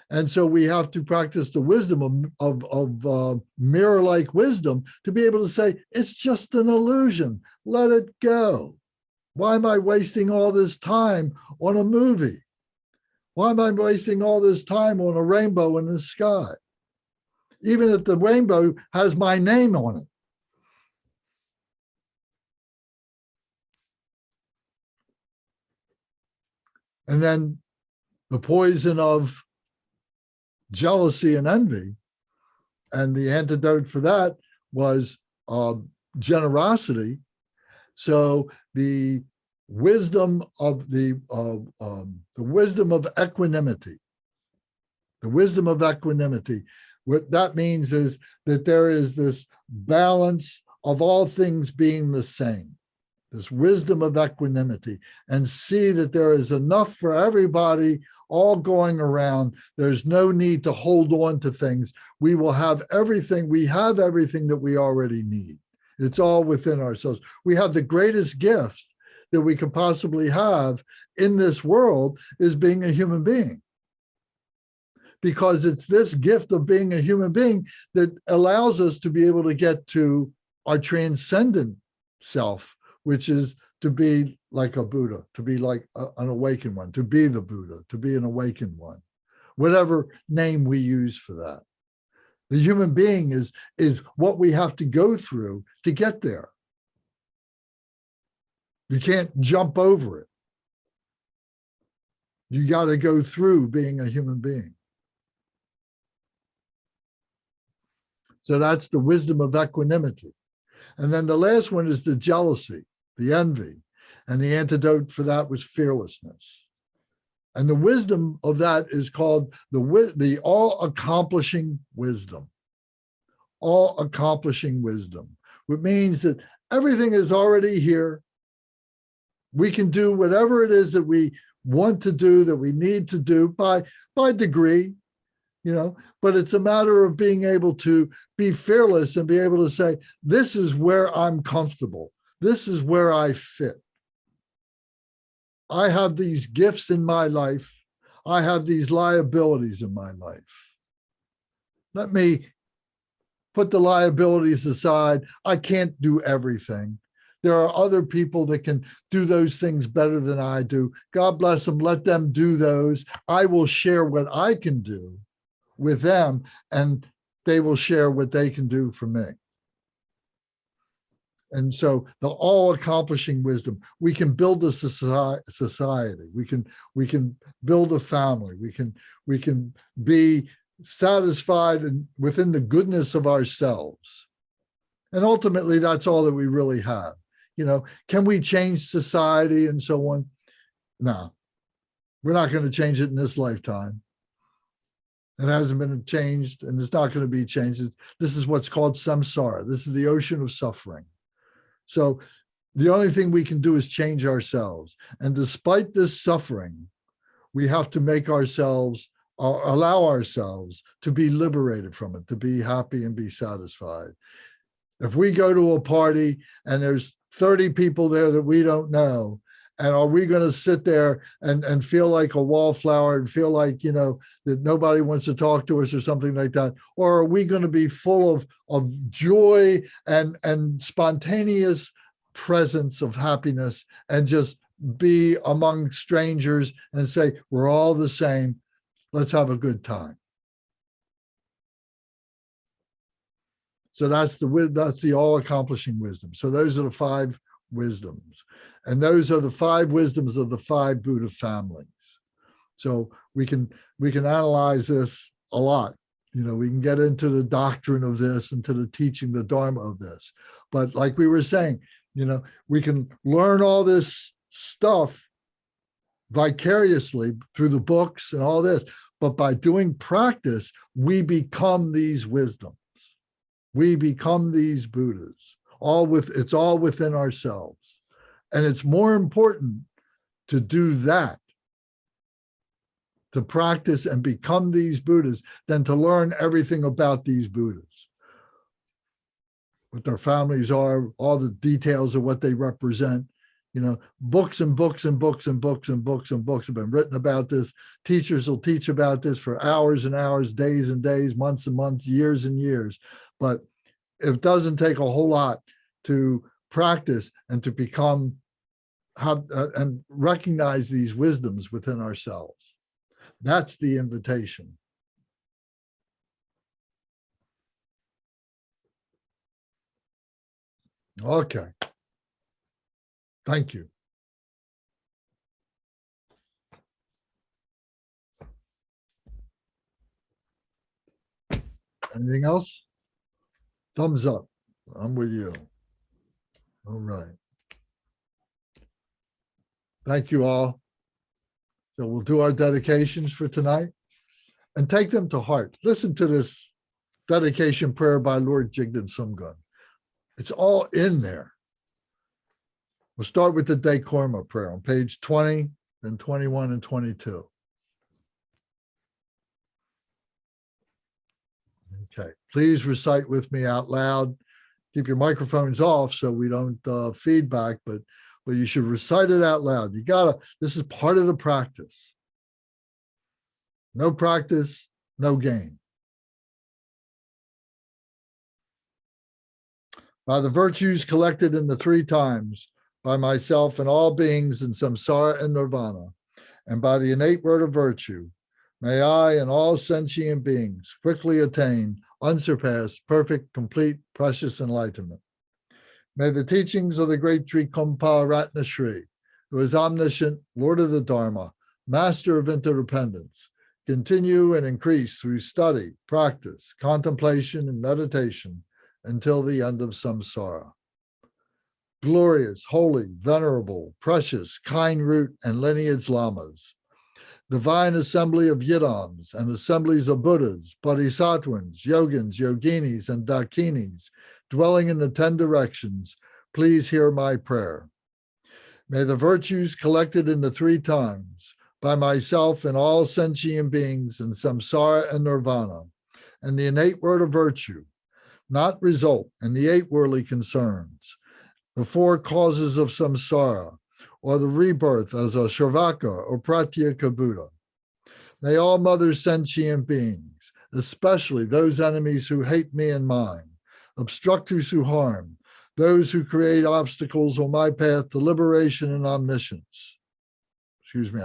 And so we have to practice the wisdom of mirror-like wisdom to be able to say, it's just an illusion. Let it go. Why am I wasting all this time on a movie? Why am I wasting all this time on a rainbow in the sky? Even if the rainbow has my name on it. And then the poison of jealousy and envy. And the antidote for that was generosity. So the wisdom of wisdom of equanimity, the wisdom of equanimity. What that means is that there is this balance of all things being the same, this wisdom of equanimity, and see that there is enough for everybody all going around. There's no need to hold on to things. We will have everything. We have everything that we already need. It's all within ourselves. We have the greatest gift that we could possibly have in this world is being a human being. Because it's this gift of being a human being that allows us to be able to get to our transcendent self, which is to be like a Buddha, to be like an awakened one, to be the Buddha, to be an awakened one, whatever name we use for that. The human being is what we have to go through to get there. You can't jump over it. You got to go through being a human being. So that's the wisdom of equanimity. And then the last one is the jealousy, the envy. And the antidote for that was fearlessness. And the wisdom of that is called the all-accomplishing wisdom. All-accomplishing wisdom, which means that everything is already here. We can do whatever it is that we want to do, that we need to do by degree, but it's a matter of being able to be fearless and be able to say, this is where I'm comfortable. This is where I fit. I have these gifts in my life. I have these liabilities in my life. Let me put the liabilities aside. I can't do everything. There are other people that can do those things better than I do. God bless them. Let them do those. I will share what I can do with them, and they will share what they can do for me. And so the all-accomplishing wisdom, we can build a society. We can build a family. We can be satisfied within the goodness of ourselves. And ultimately, that's all that we really have. Can we change society and so on? No, we're not going to change it in this lifetime. It hasn't been changed, and it's not going to be changed. This is what's called samsara. This is the ocean of suffering. So the only thing we can do is change ourselves. And despite this suffering, we have to make ourselves, or allow ourselves to be liberated from it, to be happy and be satisfied. If we go to a party and there's 30 people there that we don't know, and are we going to sit there and feel like a wallflower and feel like, that nobody wants to talk to us or something like that? Or are we going to be full of joy and spontaneous presence of happiness and just be among strangers and say, we're all the same, let's have a good time? So that's the all-accomplishing wisdom. So those are the 5 wisdoms. And those are the 5 wisdoms of the 5 Buddha families. So we can analyze this a lot. We can get into the doctrine of this, into the teaching, the Dharma of this. But like we were saying, we can learn all this stuff vicariously through the books and all this. But by doing practice, we become these wisdoms. We become these Buddhas. It's all within ourselves. And it's more important to do that, to practice and become these Buddhas, than to learn everything about these Buddhas. What their families are, all the details of what they represent. Books and books and books and books and books and books have been written about this. Teachers will teach about this for hours and hours, days and days, months and months, years and years. But it doesn't take a whole lot to practice and to become and recognize these wisdoms within ourselves. That's the invitation. Okay. Thank you. Anything else? Thumbs up. I'm with you. All right. Thank you all. So we'll do our dedications for tonight and take them to heart. Listen to this dedication prayer by Lord Jigden Sumgun. It's all in there. We'll start with the day Korma Prayer on page 20, then 21 and 22. Okay, please recite with me out loud. Keep your microphones off so we don't feedback, but you should recite it out loud. This is part of the practice. No practice, no gain. By the virtues collected in the 3 times, by myself and all beings in samsara and nirvana, and by the innate word of virtue, may I and all sentient beings quickly attain unsurpassed, perfect, complete, precious enlightenment. May the teachings of the great Trikumpa Ratna Shri, who is omniscient, Lord of the Dharma, master of interdependence, continue and increase through study, practice, contemplation, and meditation until the end of samsara. Glorious, holy, venerable, precious, kind root and lineage lamas, divine assembly of Yidams and assemblies of Buddhas, Bodhisattvas, Yogins, Yoginis, and Dakinis, dwelling in the 10 directions, please hear my prayer. May the virtues collected in the 3 times by myself and all sentient beings in samsara and nirvana, and the innate word of virtue, not result in the 8 worldly concerns, the 4 causes of samsara, or the rebirth as a Sravaka or Pratyeka Buddha. May all mothers sentient beings, especially those enemies who hate me and mine, obstructors who harm, those who create obstacles on my path to liberation and omniscience. Excuse me,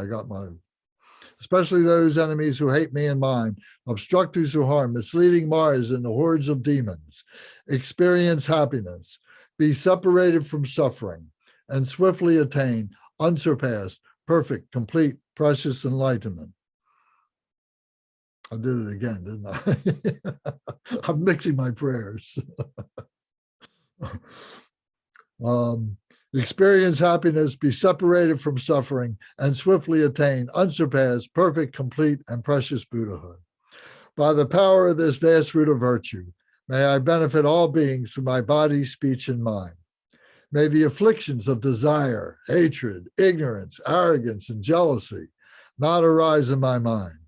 especially those enemies who hate me and mine, obstructors who harm, misleading Mars and the hordes of demons, experience happiness, be separated from suffering, and swiftly attain unsurpassed, perfect, complete, precious enlightenment. I did it again, didn't I? I'm mixing my prayers. Experience happiness, be separated from suffering, and swiftly attain unsurpassed, perfect, complete, and precious Buddhahood. By the power of this vast root of virtue, may I benefit all beings through my body, speech, and mind. May the afflictions of desire, hatred, ignorance, arrogance, and jealousy not arise in my mind.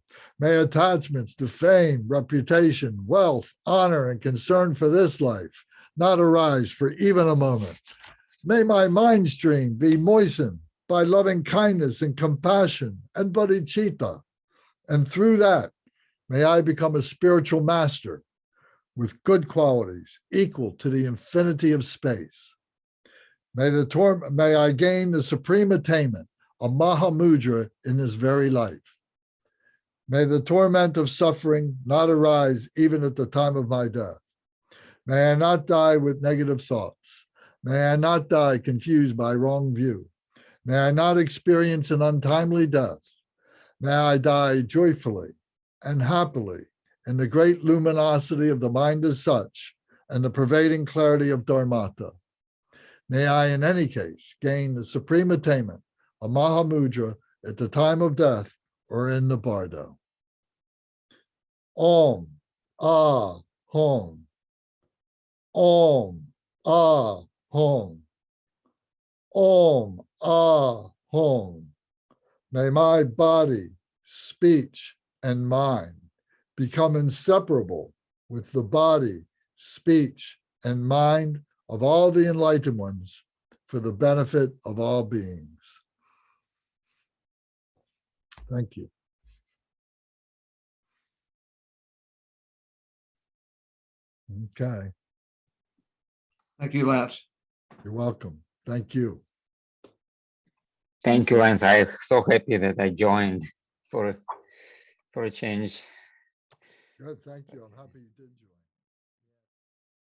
May attachments to fame, reputation, wealth, honor, and concern for this life not arise for even a moment. May my mind stream be moistened by loving kindness and compassion and bodhicitta. And through that, may I become a spiritual master with good qualities equal to the infinity of space. May I gain the supreme attainment of Mahamudra in this very life. May the torment of suffering not arise even at the time of my death. May I not die with negative thoughts. May I not die confused by wrong view. May I not experience an untimely death. May I die joyfully and happily in the great luminosity of the mind as such and the pervading clarity of Dharmata. May I, in any case, gain the supreme attainment of Mahamudra at the time of death or in the bardo. Om, Ah, Hom. Om, Ah, Hom. Om, Ah, Hom. May my body, speech, and mind become inseparable with the body, speech, and mind of all the enlightened ones for the benefit of all beings. Thank you. Okay, Thank you, Lance. you're welcome. Thank you. Thank you, Lance. I'm so happy that I joined for a change. Good, thank you. I'm happy you did join.